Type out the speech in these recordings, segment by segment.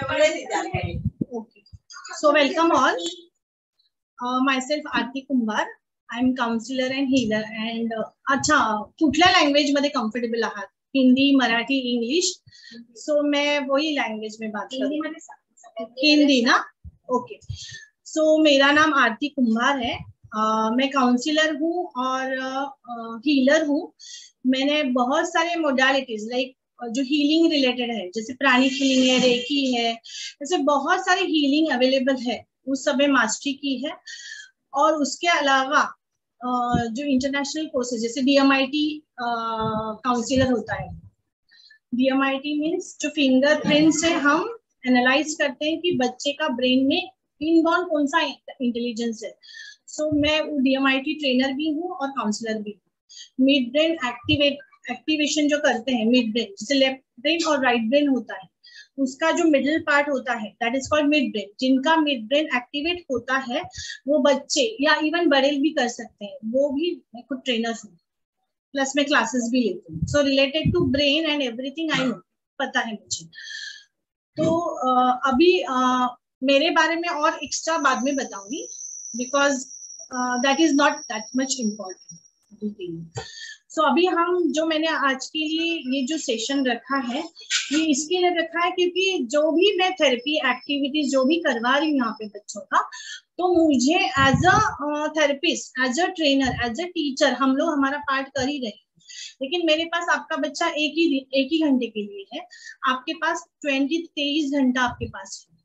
Okay. So welcome all. Myself Aarti Kumbar. I am counselor and healer. And अच्छा कुठल्या language मध्ये comfortable आहात? Hindi, Marathi, English? सो मैं वही लैंग्वेज में बात करूँ. हिंदी ना? ओके. सो मेरा नाम आरती कुम्हार है. मैं काउंसलर हूँ और हीलर हूँ. मैंने बहुत सारे मोडालिटीज लाइक जो हीलिंग रिलेटेड है, जैसे प्राणिक हीलिंग है, रेकी है, ऐसे बहुत सारे हीलिंग अवेलेबल है, उस सब में मास्टरी की है. और उसके अलावा जो इंटरनेशनल कोर्सेज जैसे DMIT काउंसलर होता है. DMIT मीन्स जो फिंगरप्रिंट से हम एनालाइज करते हैं कि बच्चे का ब्रेन में इनबॉर्न कौन सा इंटेलिजेंस है. सो मैं DMIT ट्रेनर भी हूँ और काउंसलर भी हूँ. मिड ब्रेन एक्टिवेशन जो करते हैं, मिड ब्रेन जैसे लेफ्ट ब्रेन और राइट ब्रेन होता है, उसका जो मिडिल पार्ट होता है that is called mid brain. जिनका मिड ब्रेन एक्टिवेट होता है वो बच्चे या इवन बड़े भी कर सकते हैं. वो भी मैं खुद ट्रेनर हूँ, प्लस मैं क्लासेस भी लेती हूँ. So related to brain and everything I know, पता है मुझे. तो अभी मेरे बारे में और एक्स्ट्रा बाद में बताऊंगी because that is not that much important. So अभी हम जो मैंने आज के लिए ये जो सेशन रखा है, ये इसके लिए रखा है क्योंकि जो भी मैं थेरेपी एक्टिविटीज जो भी करवा रही हूँ यहाँ पे बच्चों का, तो मुझे as a therapist, as a trainer, as a teacher हम लोग हमारा पार्ट कर ही रहे हैं. लेकिन मेरे पास आपका बच्चा एक ही घंटे के लिए है. आपके पास 23 घंटा आपके पास है.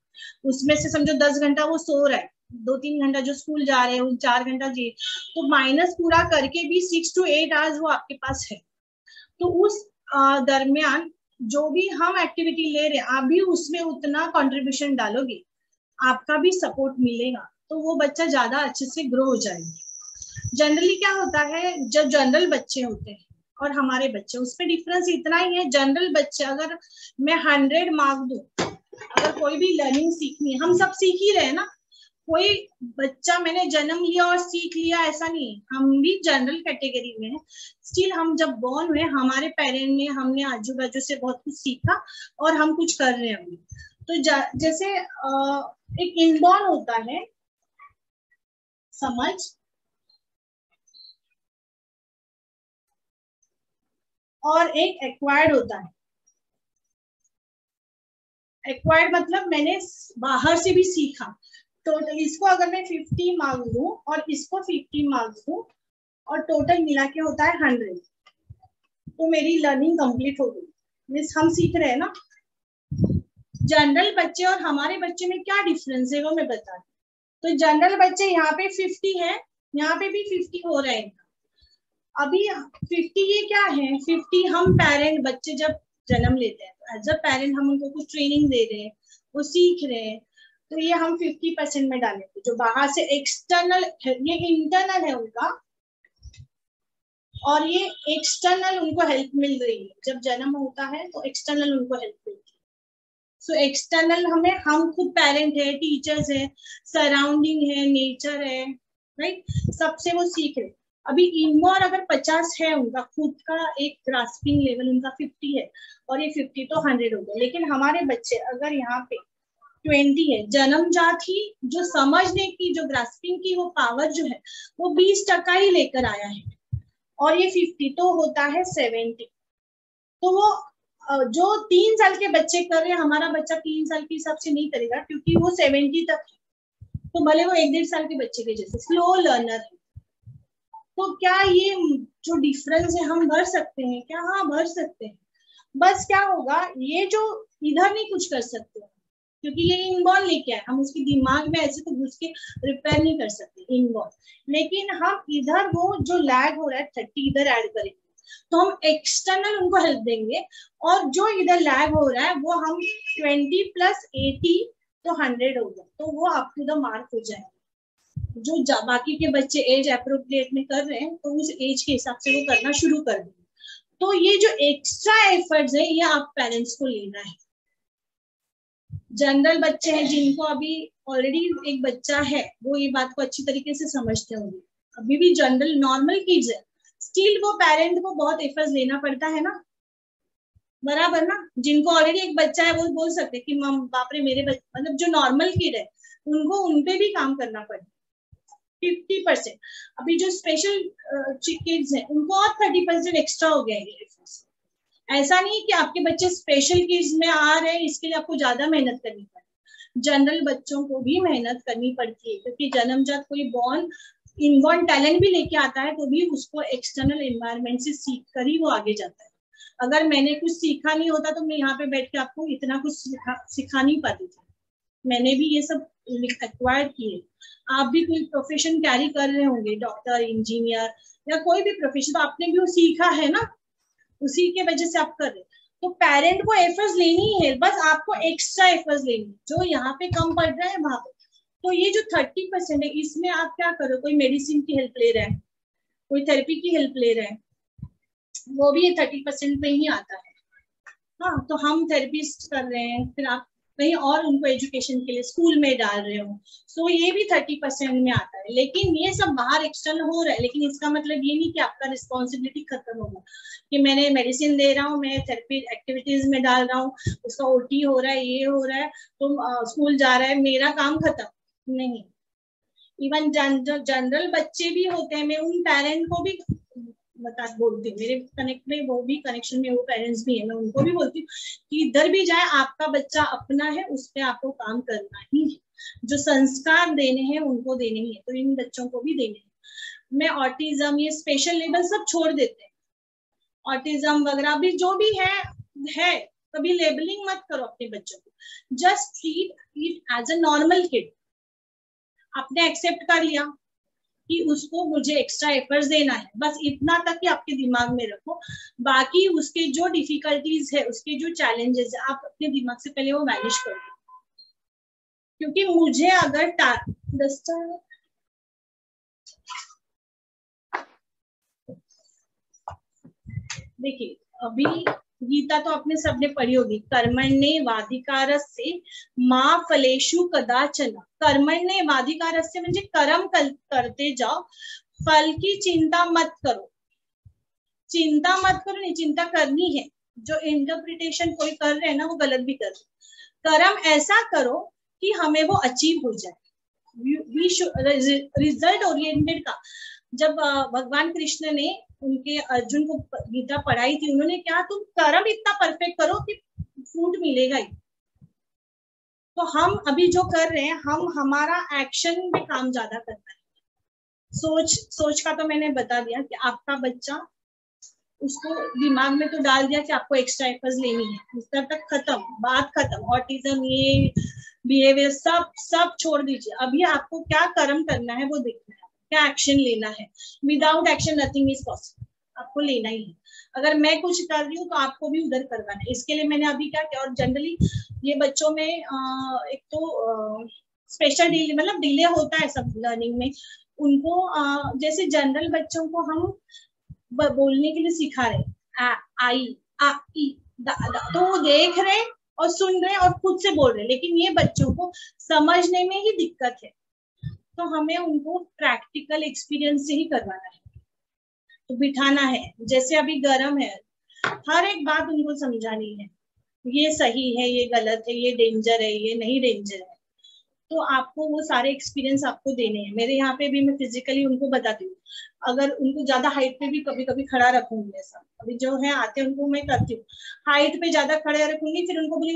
उसमें से समझो 10 घंटा वो सो रहा है, 2-3 घंटा जो स्कूल जा रहे हैं, 4 घंटा जी, तो माइनस पूरा करके भी 6 to 8 आवर्स वो आपके पास है. तो उस दरमियान जो भी हम एक्टिविटी ले रहे हैं, आप भी उसमें उतना कंट्रीब्यूशन डालोगे, आपका भी सपोर्ट मिलेगा, तो वो बच्चा ज्यादा अच्छे से ग्रो हो जाएगा. जनरली क्या होता है, जब जनरल बच्चे होते हैं और हमारे बच्चे, उसमें डिफरेंस इतना ही है. जनरल बच्चे अगर मैं 100 मार्क दूं, अगर कोई भी लर्निंग सीखनी है, हम सब सीख ही रहे हैं ना. कोई बच्चा मैंने जन्म लिया और सीख लिया ऐसा नहीं. हम भी जनरल कैटेगरी में है. स्टिल हम जब बॉर्न हुए, हमारे पेरेंट ने, हमने आजू बाजू से बहुत कुछ सीखा और हम कुछ कर रहे हैं अभी. तो जैसे एक इनबॉर्न होता है समझ, और एक एक्वायर्ड होता है. एक्वायर्ड मतलब मैंने बाहर से भी सीखा. टोटल इसको अगर मैं 50 मार्क्स दूं और इसको 50 मार्क्स दूं और टोटल मिला के होता है 100, तो मेरी लर्निंग कंप्लीट हो गई. मीन्स हम सीख रहे हैं ना. जनरल बच्चे और हमारे बच्चे में क्या डिफरेंस है वो मैं बता रही. तो जनरल बच्चे यहाँ पे 50 है, यहाँ पे भी 50 हो रहे हैं. अभी 50 ये क्या है, 50 हम पेरेंट, बच्चे जब जन्म लेते हैं तो एज अ पेरेंट हम उनको कुछ ट्रेनिंग दे रहे हैं, वो सीख रहे हैं, तो ये हम 50% में डालेंगे. जो बाहर से एक्सटर्नल है, ये इंटरनल है उनका, और ये एक्सटर्नल उनको हेल्प मिल रही है. जब जन्म होता है तो एक्सटर्नल उनको हेल्प मिलती है. सो एक्सटर्नल हमें, हम खुद पेरेंट है, टीचर्स है, सराउंडिंग है, नेचर है, राइट, सबसे वो सीख रहे. अभी इनबॉर्न अगर 50 है, उनका खुद का एक ग्रास्पिंग लेवल उनका 50 है, और ये 50 तो 100 हो गया. लेकिन हमारे बच्चे अगर यहाँ पे 20 है, जन्मजात ही जो समझने की, जो ग्रास्पिंग की वो पावर जो है, वो 20% ही लेकर आया है, और ये 50 तो होता है 70. तो वो जो 3 साल के बच्चे कर रहे हैं, हमारा बच्चा 3 साल के हिसाब से नहीं करेगा क्योंकि वो 70 तक है. तो भले वो 1-1.5 साल के बच्चे के जैसे स्लो लर्नर है. तो क्या ये जो डिफरेंस है हम भर सकते हैं क्या? हाँ, भर सकते हैं. बस क्या होगा, ये जो इधर नहीं कुछ कर सकते क्योंकि ये इनबॉर्न लेके आए, हम उसके दिमाग में ऐसे तो घुस के रिपेयर नहीं कर सकते इनबॉर्न. लेकिन हम इधर वो जो लैग हो रहा है 30 इधर ऐड करेंगे, तो हम एक्सटर्नल उनको हेल्प देंगे, और जो इधर लैग हो रहा है वो हम 20 + 80 तो 100 होगा, तो वो अप टू द मार्क हो जाएगा. जो बाकी के बच्चे एज अप्रोप्रिएट में कर रहे हैं, तो उस एज के हिसाब से वो करना शुरू कर देंगे. तो ये जो एक्स्ट्रा एफर्ट्स है, ये आप पेरेंट्स को लेना है. जनरल बच्चे हैं जिनको अभी ऑलरेडी एक बच्चा है, वो ये बात को अच्छी तरीके से समझते होंगे. अभी भी जनरल नॉर्मल किड्स है, स्टिल वो पेरेंट को बहुत एफर्ट्स लेना पड़ता है ना. बराबर ना। जिनको ऑलरेडी एक बच्चा है वो बोल सकते हैं कि मम बाप रे मेरे मतलब जो नॉर्मल किड है उनको उनपे भी काम करना पड़े 50%। अभी जो स्पेशल किड्स हैं उनको और 30% एक्स्ट्रा हो गया है। ऐसा नहीं कि आपके बच्चे स्पेशल किड्स में आ रहे हैं इसके लिए आपको ज्यादा मेहनत करनी पड़े, जनरल बच्चों को भी मेहनत करनी पड़ती है, क्योंकि जन्मजात कोई बॉर्न इनबॉर्न टैलेंट भी लेके आता है तो भी उसको एक्सटर्नल एनवायरनमेंट से सीख कर ही वो आगे जाता है। अगर मैंने कुछ सीखा नहीं होता तो मैं यहाँ पे बैठ के आपको इतना कुछ सिखा नहीं पाती थी। मैंने भी ये सब एक्वायर किए। आप भी कोई प्रोफेशन कैरी कर रहे होंगे, डॉक्टर, इंजीनियर या कोई भी प्रोफेशन, तो आपने भी वो सीखा है ना, उसी के वजह से आप कर रहे। तो पेरेंट को एफर्ट्स लेनी है, बस आपको एक्स्ट्रा एफर्ट्स लेनी, जो यहाँ पे कम पड़ रहा है वहां पे। तो ये जो 30% है इसमें आप क्या करो, कोई मेडिसिन की हेल्प ले रहा है, कोई थेरेपी की हेल्प ले रहा है, वो भी 30% में ही आता है। हाँ, तो हम थेरेपिस्ट कर रहे हैं, फिर आप कहीं और उनको एजुकेशन के लिए स्कूल में डाल रहे हो, सो ये भी 30% में आता है। लेकिन ये सब बाहर एक्सटर्नल हो रहा है, लेकिन इसका मतलब ये नहीं कि आपका रिस्पॉन्सिबिलिटी खत्म होगा कि मैंने मेडिसिन दे रहा हूँ, मैं थेरेपी एक्टिविटीज में डाल रहा हूँ, उसका ओटी हो रहा है, ये हो रहा है, तो स्कूल जा रहा है, मेरा काम खत्म नहीं। इवन जनरल बच्चे भी होते हैं, मैं उन पेरेंट को भी बोलती हूँ, मेरे कनेक्ट में वो भी कनेक्शन में वो पेरेंट्स भी है, मैं उनको भी बोलती हूँ कि इधर भी जाए आपका बच्चा अपना है, उस पर आपको काम करना ही है, जो संस्कार देने हैं उनको देने ही है, तो इन बच्चों को भी देने हैं। मैं ऑटिज्म, ये स्पेशल लेवल सब छोड़ देते हैं, ऑटिज्म वगैरह भी जो भी है, कभी लेबलिंग मत करो अपने बच्चों को, just treat it as a normal kid. आपने एक्सेप्ट कर लिया कि उसको मुझे एक्स्ट्रा एफर्ट्स देना है, बस इतना तक ही आपके दिमाग में रखो। बाकी उसके जो डिफिकल्टीज है, उसके जो चैलेंजेस है, आप अपने दिमाग से पहले वो मैनेज कर दो। क्योंकि मुझे अगर देखिए, अभी गीता तो आपने सबने पढ़ी होगी, कर्मण्येवाधिकारस्य मा फलेषु कदाचन। कर्मण्येवाधिकारस्य म्हणजे कर्म करते जाओ, फल की चिंता मत करो। चिंता मत करो नहीं, चिंता करनी है। जो इंटरप्रिटेशन कोई कर रहे हैं ना वो गलत भी कर रहे। कर्म ऐसा करो कि हमें वो अचीव हो जाए, रिजल्ट ओरिएंटेड का। जब भगवान कृष्ण ने उनके अर्जुन को गीता पढ़ाई थी, उन्होंने क्या, तुम कर्म इतना परफेक्ट करो कि फ्रूट मिलेगा ही। तो हम अभी जो कर रहे हैं, हम हमारा एक्शन में काम ज्यादा करना है। सोच का तो मैंने बता दिया कि आपका बच्चा, उसको दिमाग में तो डाल दिया कि आपको एक्स्ट्रा एफर्ट्स लेनी है, उस तक खत्म, बात खत्म। ऑटिज्म, ये बिहेवियर सब छोड़ दीजिए। अभी आपको क्या कर्म करना है वो देखना है, क्या एक्शन लेना है। Without action nothing is possible, आपको लेना ही है। अगर मैं कुछ कर रही हूँ तो आपको भी उधर करवाना है। इसके लिए मैंने अभी क्या किया, और जनरली ये बच्चों में एक तो स्पेशल डिले, मतलब डिले होता है सब लर्निंग में। उनको जैसे जनरल बच्चों को हम बोलने के लिए सिखा रहे, आ, आई, आ, ई, दा, दा, तो वो देख रहे और सुन रहे और खुद से बोल रहे, लेकिन ये बच्चों को समझने में ही दिक्कत है। तो हमें उनको प्रैक्टिकल एक्सपीरियंस से ही करवाना है, तो बिठाना है। जैसे अभी गर्म है, हर एक बात उनको समझानी है, ये सही है, ये गलत है, ये डेंजर है, ये नहीं डेंजर है। तो आपको वो सारे एक्सपीरियंस आपको देने हैं। मेरे यहाँ पे भी मैं फिजिकली उनको बताती हूँ। अगर उनको ज्यादा हाइट पे भी कभी कभी खड़ा रखूंगी, ऐसा अभी जो है आते उनको मैं करती हूँ, हाइट पे ज्यादा खड़े रखूंगी, फिर उनको बोली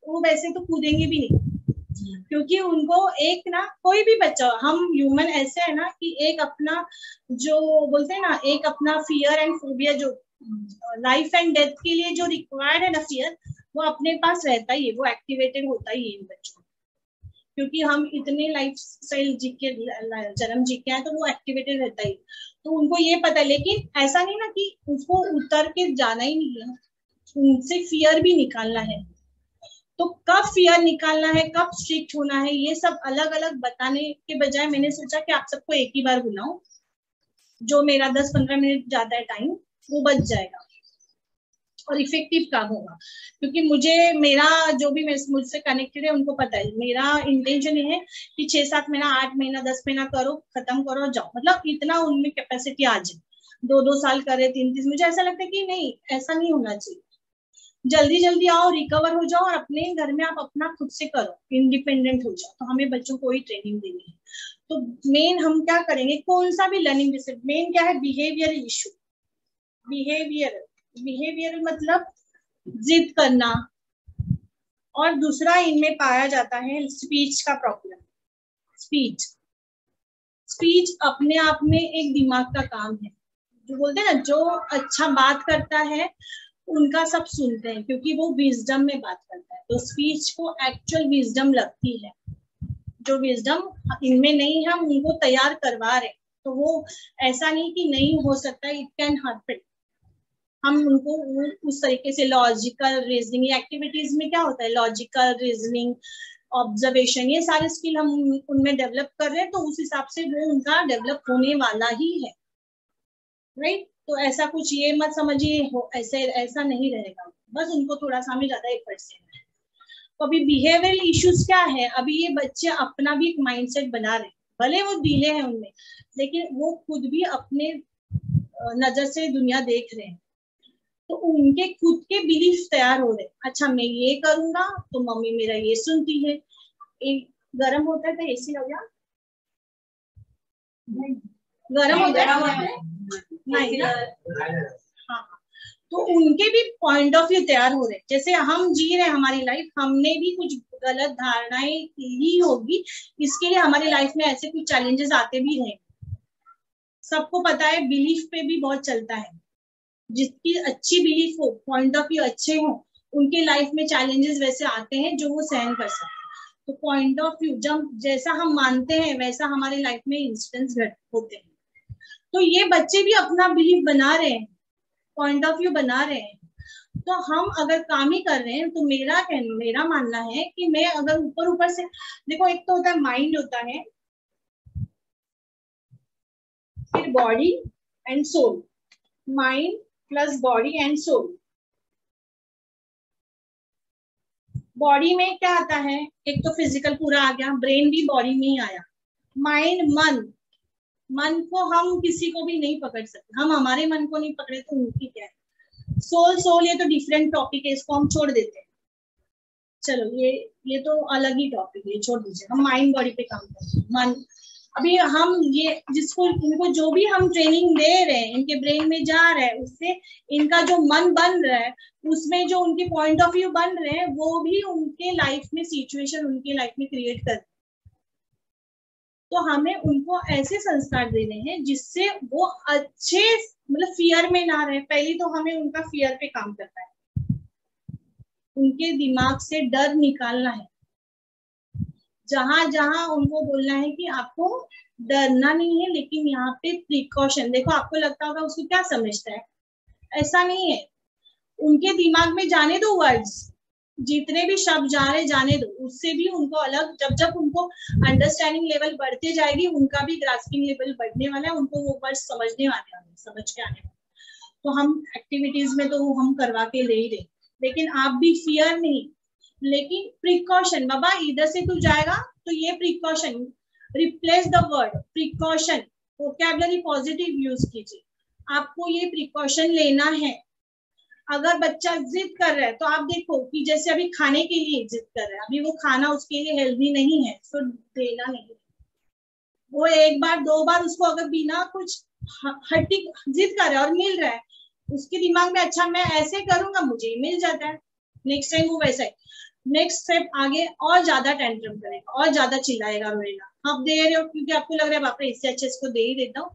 वो वैसे तो कूदेंगे भी नहीं, क्योंकि उनको एक ना, कोई भी बच्चा, हम ह्यूमन ऐसे है ना कि एक अपना, जो बोलते हैं ना, एक अपना फियर एंड फोबिया, जो लाइफ एंड डेथ के लिए जो रिक्वायर्ड है ना फियर, वो अपने पास रहता ही है, वो एक्टिवेटेड होता ही है इन बच्चों, क्योंकि हम इतने लाइफ स्टाइल जी के, जन्म जी के हैं, तो वो एक्टिवेटेड रहता ही। तो उनको ये पता है, लेकिन ऐसा नहीं ना कि उसको उतर के जाना ही नहीं है, उनसे फियर भी निकालना है। तो कब फियर निकालना है, कब स्ट्रिक्ट होना है, ये सब अलग अलग बताने के बजाय मैंने सोचा कि आप सबको एक ही बार बुलाऊं, जो मेरा 10-15 मिनट जाता है टाइम, वो बच जाएगा और इफेक्टिव काम होगा। क्योंकि मुझे, मेरा जो भी मुझसे कनेक्टेड है उनको पता है, मेरा इंटेंशन ये है कि 6-7 महीना, 8 महीना, 10 महीना करो, खत्म करो, जाओ, मतलब इतना उनमें कैपेसिटी आ जाए। 2-2 साल करे, 3-3, मुझे ऐसा लगता है कि नहीं, ऐसा नहीं होना चाहिए। जल्दी जल्दी आओ, रिकवर हो जाओ और अपने घर में आप अपना खुद से करो, इंडिपेंडेंट हो जाओ। तो हमें बच्चों को ही ट्रेनिंग देनी है। तो मेन हम क्या करेंगे, कौन सा भी लर्निंग डिसऑर्डर, मेन क्या है, बिहेवियर इशू। बिहेवियर मतलब जिद करना, और दूसरा इनमें पाया जाता है स्पीच का प्रॉब्लम। स्पीच अपने आप में एक दिमाग का काम है। जो बोलते हैं ना, जो अच्छा बात करता है उनका सब सुनते हैं, क्योंकि वो विजडम में बात करता है। तो स्पीच को एक्चुअल विजडम लगती है, जो विजडम इनमें नहीं है हम उनको तैयार करवा रहे। तो वो ऐसा नहीं कि नहीं हो सकता, इट कैन हैपन। हम उनको उस तरीके से लॉजिकल रीजनिंग एक्टिविटीज में क्या होता है, लॉजिकल रीजनिंग, ऑब्जर्वेशन, ये सारे स्किल हम उनमें डेवलप कर रहे हैं। तो उस हिसाब से वो उनका डेवलप होने वाला ही है, राइट। तो ऐसा कुछ ये मत समझिए ऐसे ऐसा नहीं रहेगा, बस उनको थोड़ा सा हमें ज्यादा एफर्ट्स देना है। तो अभी बिहेवियरल इश्यूज क्या है, अभी ये बच्चे अपना भी एक माइंडसेट बना रहे हैं, भले वो ढीले हैं उनमें, लेकिन वो खुद भी अपने नजर से दुनिया देख रहे हैं। तो उनके खुद के बिलीफ तैयार हो रहे हैं। अच्छा मैं ये करूंगा तो मम्मी मेरा ये सुनती है। एक गर्म होता है तो एसी लग गया, गर्म होता है नहीं। हाँ, तो उनके भी पॉइंट ऑफ व्यू तैयार हो रहे हैं। जैसे हम जी रहे हैं हमारी लाइफ, हमने भी कुछ गलत धारणाएं ली होगी, इसके लिए हमारी लाइफ में ऐसे कुछ चैलेंजेस आते भी रहे। सबको पता है बिलीफ पे भी बहुत चलता है। जिसकी अच्छी बिलीफ हो, पॉइंट ऑफ व्यू अच्छे हो, उनके लाइफ में चैलेंजेस वैसे आते हैं जो वो सहन कर सकते हैं। तो पॉइंट ऑफ व्यू जब जैसा हम मानते हैं वैसा हमारे लाइफ में इंसिडेंट्स होते हैं। तो ये बच्चे भी अपना बिलीफ बना रहे हैं, पॉइंट ऑफ व्यू बना रहे हैं। तो हम अगर काम ही कर रहे हैं तो मेरा मानना है कि मैं अगर ऊपर ऊपर से देखो, एक तो होता है माइंड होता है, फिर body and soul, mind plus body and soul. Body में क्या आता है, एक तो फिजिकल पूरा आ गया, ब्रेन भी बॉडी में ही आया। माइंड मन को हम किसी को भी नहीं पकड़ सकते, हम हमारे मन को नहीं पकड़े तो उनकी क्या है। सोल ये तो डिफरेंट टॉपिक है, इसको हम छोड़ देते हैं। चलो ये तो अलग ही टॉपिक है, छोड़ दीजिए। हम माइंड बॉडी पे काम करते हैं। मन, अभी हम ये जिसको इनको जो भी हम ट्रेनिंग दे रहे हैं, इनके ब्रेन में जा रहा है, उससे इनका जो मन बन रहा है, उसमें जो उनके पॉइंट ऑफ व्यू बन रहे हैं, वो भी उनके लाइफ में सिचुएशन उनके लाइफ में क्रिएट कर। तो हमें उनको ऐसे संस्कार देने हैं जिससे वो अच्छे, मतलब फियर में ना रहे। पहले तो हमें उनका फियर पे काम करना है, उनके दिमाग से डर निकालना है। जहां जहां उनको बोलना है कि आपको डरना नहीं है, लेकिन यहाँ पे प्रिकॉशन। देखो आपको लगता होगा उसको क्या समझता है, ऐसा नहीं है। उनके दिमाग में जाने दो वर्ड्स, जितने भी शब्द जा रहे जाने दो, उससे भी उनको अलग, जब जब उनको अंडरस्टैंडिंग लेवल बढ़ते जाएगी, उनका भी ग्रास्पिंग लेवल बढ़ने वाला है, उनको वो वर्ड समझने वाले हैं, समझ के आने वाले। तो हम एक्टिविटीज में तो हम करवा के ले ही रहे, लेकिन आप भी फियर नहीं, लेकिन प्रिकॉशन। बाबा इधर से तू जाएगा तो ये precaution, replace the word precaution, vocabulary positive use कीजिए। आपको ये प्रिकॉशन लेना है। अगर बच्चा जिद कर रहा है तो आप देखो कि जैसे अभी खाने के लिए जिद कर रहा है, अभी वो खाना उसके लिए हेल्दी नहीं है, तो देना नहीं। वो एक बार दो बार उसको अगर बिना कुछ हट्टी जिद कर रहा है और मिल रहा है, उसके दिमाग में अच्छा मैं ऐसे करूंगा मुझे मिल जाता है, नेक्स्ट टाइम वो वैसा है। नेक्स्ट स्टेप आगे और ज्यादा टेंट्रम करेगा और ज्यादा चिल्लाएगा, रोएगा। आप दे रहे हो क्योंकि आपको लग रहा है बाप रे इससे अच्छे इसको दे ही देता हूँ,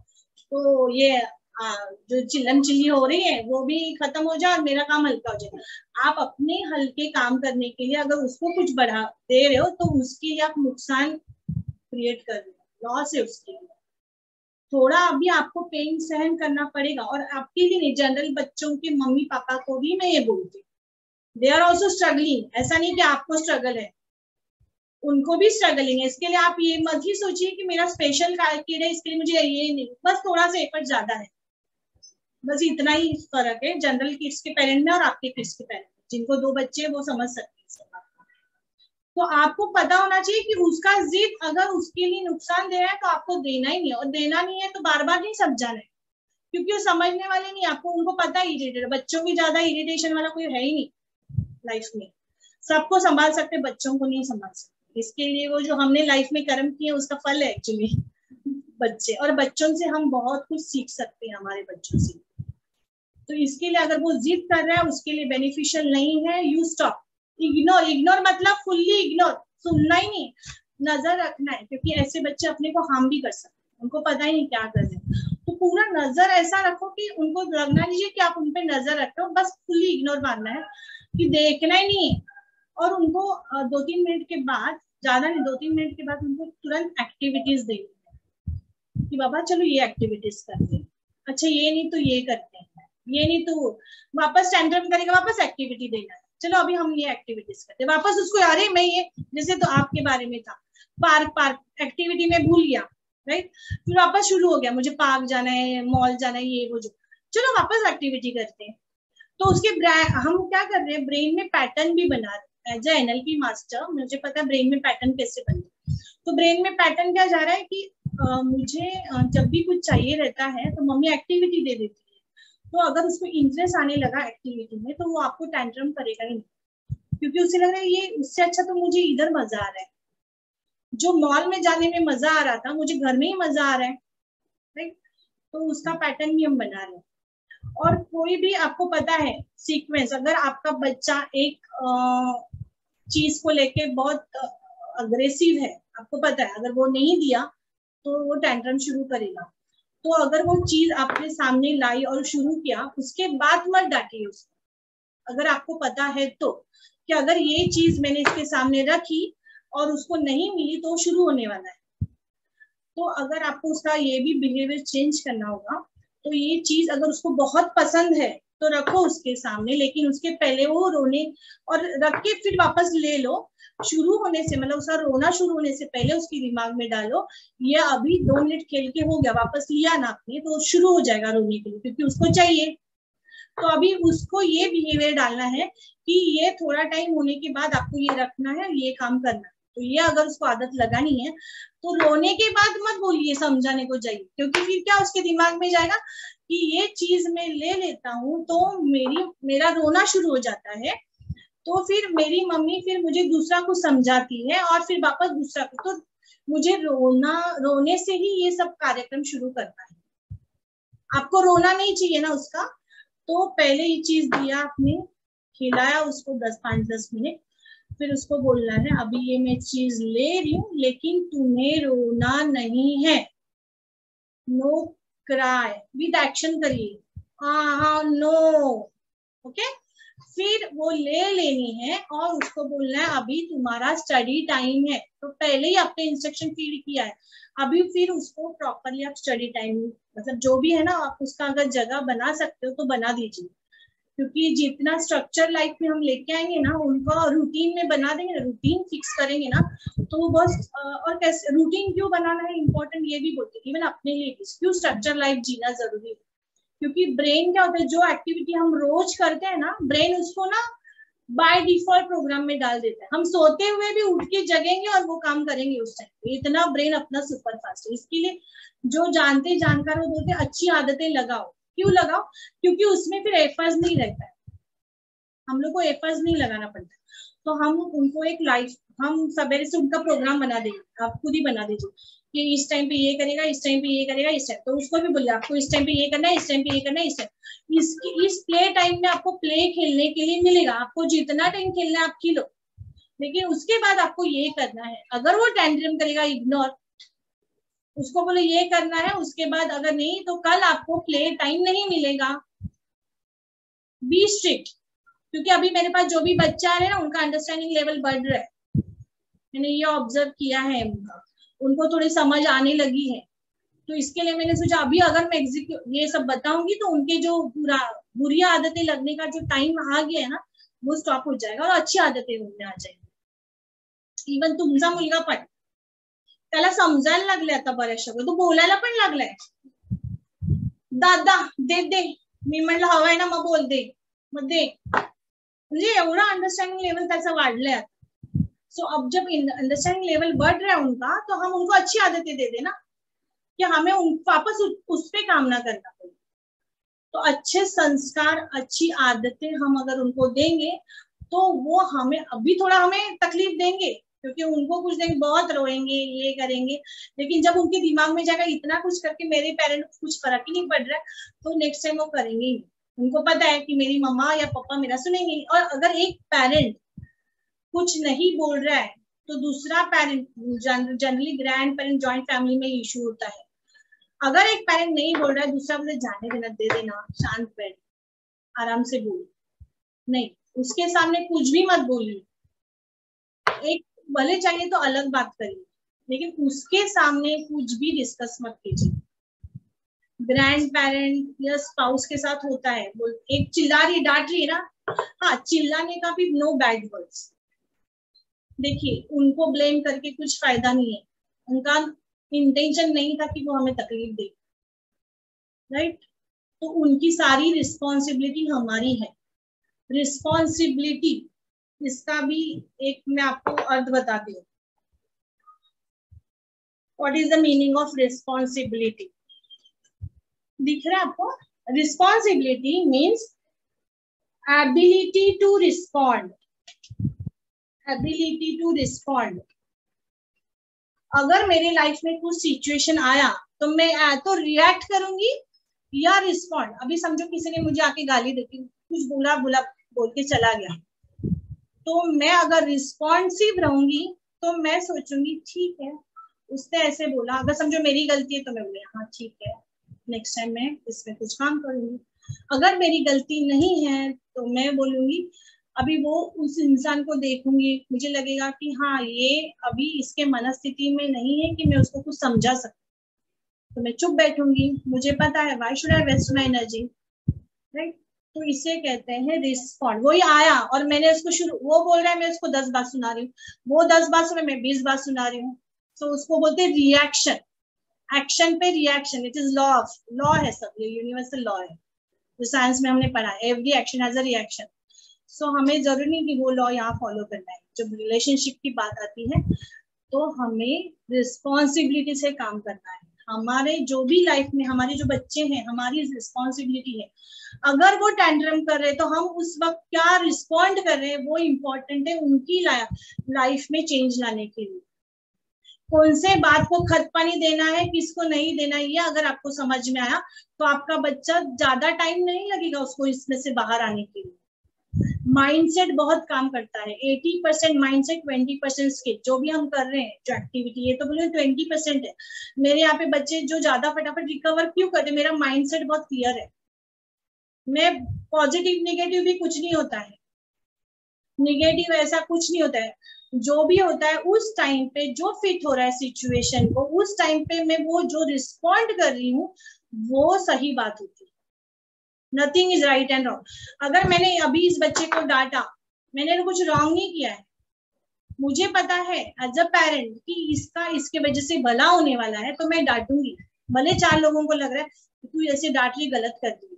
तो ये जो चिल्लम चिल्ली हो रही है वो भी खत्म हो जाए और मेरा काम हल्का हो जाए। आप अपने हल्के काम करने के लिए अगर उसको कुछ बढ़ा दे रहे हो तो उसके लिए आप नुकसान क्रिएट कर रहे हो, लॉस है उसके लिए। थोड़ा अभी आपको पेन सहन करना पड़ेगा, और आपके लिए नहीं, जनरल बच्चों के मम्मी पापा को भी मैं ये बोलती हूँ, दे आर ऑल्सो स्ट्रगलिंग। ऐसा नहीं कि आपको स्ट्रगल है, उनको भी स्ट्रगलिंग है। इसके लिए आप ये मत ही सोचिए कि मेरा स्पेशल किड है इसके लिए मुझे ये नहीं, बस थोड़ा सा एफर्ट ज्यादा है, बस इतना ही फर्क है जनरल किड्स के पेरेंट में और आपके किड्स के पेरेंट में। जिनको दो बच्चे वो समझ सकते हैं। तो आपको पता होना चाहिए कि उसका जिद अगर उसके लिए नुकसान दे रहा है तो आपको देना ही नहीं है, और देना नहीं है तो बार बार नहीं समझाना है, क्योंकि वो समझने वाले नहीं। आपको उनको पता है इरिटेट, बच्चों की ज्यादा इरिटेशन वाला कोई है ही नहीं। लाइफ में। सबको संभाल सकते, बच्चों को नहीं संभाल सकते। इसके लिए वो जो हमने लाइफ में कर्म किए उसका फल है एक्चुअली बच्चे, और बच्चों से हम बहुत कुछ सीख सकते हैं हमारे बच्चों से। तो इसके लिए अगर वो जिद कर रहा है उसके लिए बेनिफिशियल नहीं है, यू स्टॉप। इग्नोर, इग्नोर मतलब फुल्ली इग्नोर, सुनना ही नहीं, नजर रखना है, क्योंकि ऐसे बच्चे अपने को हार्म भी कर सकते हैं, उनको पता ही नहीं क्या कर रहे हैं। तो पूरा नजर ऐसा रखो कि उनको लगना नहीं कि आप उन पे नजर रख रहे हो, बस फुल्ली इग्नोर मारना है कि देखना ही नहीं है। और उनको 2-3 मिनट के बाद, ज्यादा नहीं 2-3 मिनट के बाद उनको तुरंत एक्टिविटीज देनी है कि बाबा चलो ये एक्टिविटीज करते हैं, अच्छा ये नहीं तो ये करते हैं, ये नहीं तो वापस टेंट्रम करेगा, वापस एक्टिविटी देना है, चलो अभी हम ये एक्टिविटीज करते हैं, वापस उसको अरे मैं ये, जैसे तो आपके बारे में था पार्क एक्टिविटी में भूल गया, राइट, फिर वापस शुरू हो गया मुझे पार्क जाना है, मॉल जाना है, ये वो जो, चलो वापस एक्टिविटी करते हैं। तो उसके हम क्या कर रहे हैं, ब्रेन में पैटर्न भी बना रहे हैं। एज ए एनएलपी मास्टर मुझे पता है ब्रेन में पैटर्न कैसे बनते हैं। तो ब्रेन में पैटर्न क्या जा रहा है कि मुझे जब भी कुछ चाहिए रहता है तो मम्मी एक्टिविटी दे देती है, तो अगर उसको इंटरेस्ट आने लगा एक्टिविटी में तो वो आपको टेंट्रम करेगा ही नहीं, क्योंकि उसे लग रहा है ये उससे अच्छा तो मुझे इधर मजा आ रहा है, जो मॉल में जाने में मजा आ रहा था मुझे घर में ही मजा आ रहा है, राइट। तो उसका पैटर्न भी हम बना रहे हैं। और कोई भी आपको पता है सीक्वेंस, अगर आपका बच्चा एक चीज को लेके बहुत अग्रेसिव है, आपको पता है अगर वो नहीं दिया तो वो टेंट्रम शुरू करेगा, तो अगर वो चीज आपके सामने लाई और शुरू किया उसके बाद मत डांटिए उसको, अगर आपको पता है तो, कि अगर ये चीज मैंने इसके सामने रखी और उसको नहीं मिली तो शुरू होने वाला है। तो अगर आपको उसका ये भी बिहेवियर चेंज करना होगा, तो ये चीज अगर उसको बहुत पसंद है तो रखो उसके सामने, लेकिन उसके पहले वो रोने, और रख के फिर वापस ले लो, शुरू होने से मतलब उसका रोना शुरू होने से पहले उसके दिमाग में डालो ये अभी 2 मिनट खेल के हो गया, वापस लिया ना आपने तो शुरू हो जाएगा रोने के लिए, क्योंकि उसको चाहिए। तो अभी उसको ये बिहेवियर डालना है कि ये थोड़ा टाइम होने के बाद आपको ये रखना है, ये काम करना है। तो ये अगर उसको आदत लगानी है तो रोने के बाद मत बोलिए, समझाने को जाइए, क्योंकि फिर क्या उसके दिमाग में जाएगा कि ये चीज मैं ले लेता हूँ तो मेरा रोना शुरू हो जाता है, तो फिर मेरी मम्मी फिर मुझे दूसरा कुछ समझाती है और फिर वापस दूसरा कुछ, तो मुझे रोने से ही ये सब कार्यक्रम शुरू करना है। आपको रोना नहीं चाहिए ना उसका, तो पहले ये चीज दिया आपने, खिलाया उसको 5-10 मिनट, फिर उसको बोलना है अभी ये मैं चीज ले रही हूँ लेकिन तुम्हें रोना नहीं है, नो क्राई, विद एक्शन करिए, हाँ नो, ओके। फिर वो ले लेनी है और उसको बोलना है अभी तुम्हारा स्टडी टाइम है, तो पहले ही आपने इंस्ट्रक्शन फीड किया है, अभी फिर उसको प्रॉपरली आप स्टडी टाइम मतलब जो भी है ना आप उसका अगर जगह बना सकते हो तो बना दीजिए, क्योंकि जितना स्ट्रक्चर लाइफ में हम लेके आएंगे ना उनका रूटीन में बना देंगे ना, रूटीन फिक्स करेंगे ना, तो वो बस और कैसे रूटीन क्यों बनाना है इम्पोर्टेंट ये भी बोलते हैं, इवन अपने लिए क्यों स्ट्रक्चर लाइफ जीना जरूरी है, क्योंकि ब्रेन क्या होता है जो एक्टिविटी हम रोज करते हैं ना ब्रेन उसको ना बाय डिफॉल्ट प्रोग्राम में डाल देता है, हम सोते हुए भी उठ के जगेंगे और वो काम करेंगे उस टाइम पे, इतना ब्रेन अपना सुपर फास्ट है। इसके लिए जो जानते जानकार वो बोलते अच्छी आदतें लगाओ, क्यों लगाओ, क्योंकि उसमें फिर एफर्ट्स नहीं रहता है, हम लोग को एफर्ट्स नहीं लगाना पड़ता, तो हम उनको एक लाइफ, हम सवेरे से उनका प्रोग्राम बना देंगे, आप खुद ही बना दीजिए कि इस टाइम पे ये करेगा, इस टाइम पे ये करेगा, इस टाइम, तो उसको भी बोलिए आपको इस टाइम पे ये करना है, इस टाइम पे ये करना है, इस प्ले टाइम में आपको प्ले खेलने के लिए मिलेगा, आपको जितना टाइम खेलना है आप खेलो, लेकिन उसके बाद आपको ये करना है, अगर वो टेंट्रम करेगा इग्नोर, उसको बोले ये करना है, उसके बाद अगर नहीं तो कल आपको प्ले टाइम नहीं मिलेगा, बी स्ट्रिक्ट, क्योंकि अभी मेरे पास जो भी बच्चा आ रहे हैं ना उनका अंडरस्टैंडिंग लेवल बढ़ रहा है, मैंने ये ऑब्जर्व किया है, उनको थोड़ी समझ आने लगी है, तो इसके लिए मैंने सोचा अभी अगर मैं ये सब बताऊंगी तो उनके जो बुरी आदतें लगने का जो टाइम आ गया है ना वो स्टॉप हो जाएगा और अच्छी आदतें उनमें आ जाएगी। इवन तुमचा मुलगा पण त्याला समजायला लागले आता बऱ्याचशा, तो बोलायला पण लागलाय, दादा दे दे, मी म्हणलं हवंय ना मग बोल दे, मग दे, म्हणजे एवढा अंडरस्टैंडिंग लेवल त्याचा वाढलाय आता। सो अब जब अंडरस्टैंडिंग लेवल बढ़ रहा है उनका, तो हम उनको अच्छी आदतें दे देना कि हमें वापस उस पे काम ना करना पड़े, तो अच्छे संस्कार अच्छी आदतें हम अगर उनको देंगे तो वो हमें अभी थोड़ा हमें तकलीफ देंगे क्योंकि उनको कुछ देंगे, बहुत रोएंगे, ये करेंगे, लेकिन जब उनके दिमाग में जाएगा इतना कुछ करके मेरे पेरेंट को कुछ फर्क ही नहीं पड़ रहा है, तो नेक्स्ट टाइम वो करेंगे ही। उनको पता है कि मेरी मम्मा या पापा मेरा सुनेंगे। और अगर एक पेरेंट कुछ नहीं बोल रहा है तो दूसरा parent, generally grand parent joint family में इशू होता है, अगर एक पेरेंट नहीं बोल रहा है दूसरा बोले जाने देना, दे देना, शांत बैठ, आराम से बोल, नहीं उसके सामने कुछ भी मत बोलिए। एक भले चाहिए तो अलग बात करिए, लेकिन उसके सामने कुछ भी डिस्कस मत कीजिए। ग्रैंड पेरेंट या स्पाउस के साथ होता है, एक चिल्ला रही डांट रही है ना, हाँ चिल्लाने का भी नो बैड वर्ड्स। देखिए उनको ब्लेम करके कुछ फायदा नहीं है, उनका इंटेंशन नहीं था कि वो हमें तकलीफ दे, राइट। तो उनकी सारी रिस्पॉन्सिबिलिटी हमारी है। रिस्पॉन्सिबिलिटी, इसका भी एक मैं आपको अर्थ बताती हूँ। What is the meaning of responsibility? दिख रहा है आपको? Responsibility means ability to respond, ability to respond. अगर मेरे लाइफ में कुछ सिचुएशन आया तो मैं या तो रिएक्ट करूंगी या रिस्पॉन्ड। अभी समझो किसी ने मुझे आके गाली देती, कुछ बुरा बुला बोल के चला गया, तो मैं अगर रिस्पॉन्सिव रहूंगी तो मैं सोचूंगी ठीक है उसने ऐसे बोला, अगर समझो मेरी गलती है तो मैं बोले हाँ ठीक है नेक्स्ट टाइम मैं इसमें कुछ काम करूंगी। अगर मेरी गलती नहीं है तो मैं बोलूंगी, अभी वो उस इंसान को देखूंगी, मुझे लगेगा कि हाँ ये अभी इसके मनस्थिति में नहीं है कि मैं उसको कुछ समझा सकूं, तो मैं चुप बैठूंगी। मुझे पता है why should I waste my energy, right. तो इसे कहते हैं रिस्पॉन्ड। वही आया और मैंने उसको शुरू, वो बोल रहा है मैं उसको 10 बात सुना रही हूँ, वो 10 बात सुन रहा है मैं 20 बात सुना रही हूँ, तो उसको बोलते हैं रिएक्शन। एक्शन पे reaction, it is law of, law है सब, ये यूनिवर्सल लॉ है जो साइंस में हमने पढ़ा, every action has a reaction. So हमें जरूरी नहीं कि वो लॉ यहाँ फॉलो करना है। जब रिलेशनशिप की बात आती है तो हमें रिस्पॉन्सिबिलिटी से काम करना है। हमारे जो भी लाइफ में हमारे जो बच्चे हैं, हमारी रिस्पॉन्सिबिलिटी है। अगर वो टेंट्रम कर रहे तो हम उस वक्त क्या रिस्पॉन्ड कर रहे हैं वो इम्पोर्टेंट है उनकी लाइफ में चेंज लाने के लिए। कौन से बात को खत पानी देना है, किसको नहीं देना है, ये अगर आपको समझ में आया तो आपका बच्चा ज्यादा टाइम नहीं लगेगा उसको इसमें से बाहर आने के लिए। माइंडसेट बहुत काम करता है। 80% माइंडसेट, 20% स्किल। जो भी हम कर रहे हैं जो एक्टिविटी, ये तो बोले 20% है। मेरे यहाँ पे बच्चे जो ज्यादा फटाफट रिकवर क्यों करते, मेरा माइंडसेट बहुत क्लियर है। मैं पॉजिटिव निगेटिव भी कुछ नहीं होता है, निगेटिव ऐसा कुछ नहीं होता है। जो भी होता है उस टाइम पे जो फिट हो रहा है सिचुएशन को, उस टाइम पे मैं वो जो रिस्पॉन्ड कर रही हूँ वो सही बात होती है। Nothing is right and wrong. अगर मैंने अभी इस बच्चे को डांटा, मैंने कुछ रॉन्ग नहीं किया है, मुझे पता है एज अ पेरेंट कि इसका इसके वजह से भला होने वाला है, तो मैं डांटूंगी। भले 4 लोगों को लग रहा है कि तू ऐसे डांट रही, गलत कर रही है।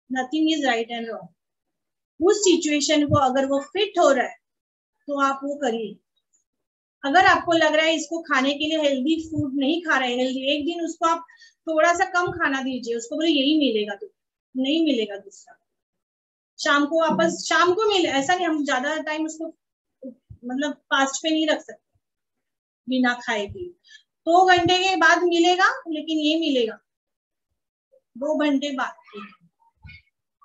Nothing is right and wrong. उस सिचुएशन को अगर वो फिट हो रहा है तो आप वो करिए। अगर आपको लग रहा है इसको खाने के लिए हेल्दी फूड नहीं खा रहे, हेल्दी, एक दिन उसको आप थोड़ा सा कम खाना दीजिए, उसको बोले यही मिलेगा, तो नहीं मिलेगा दूसरा। शाम को वापस, शाम को मिले, ऐसा नहीं हम ज्यादा टाइम उसको मतलब फास्ट पे नहीं रख सकते बिना खाए पिए। 2 घंटे के बाद मिलेगा, लेकिन ये मिलेगा 2 घंटे बाद।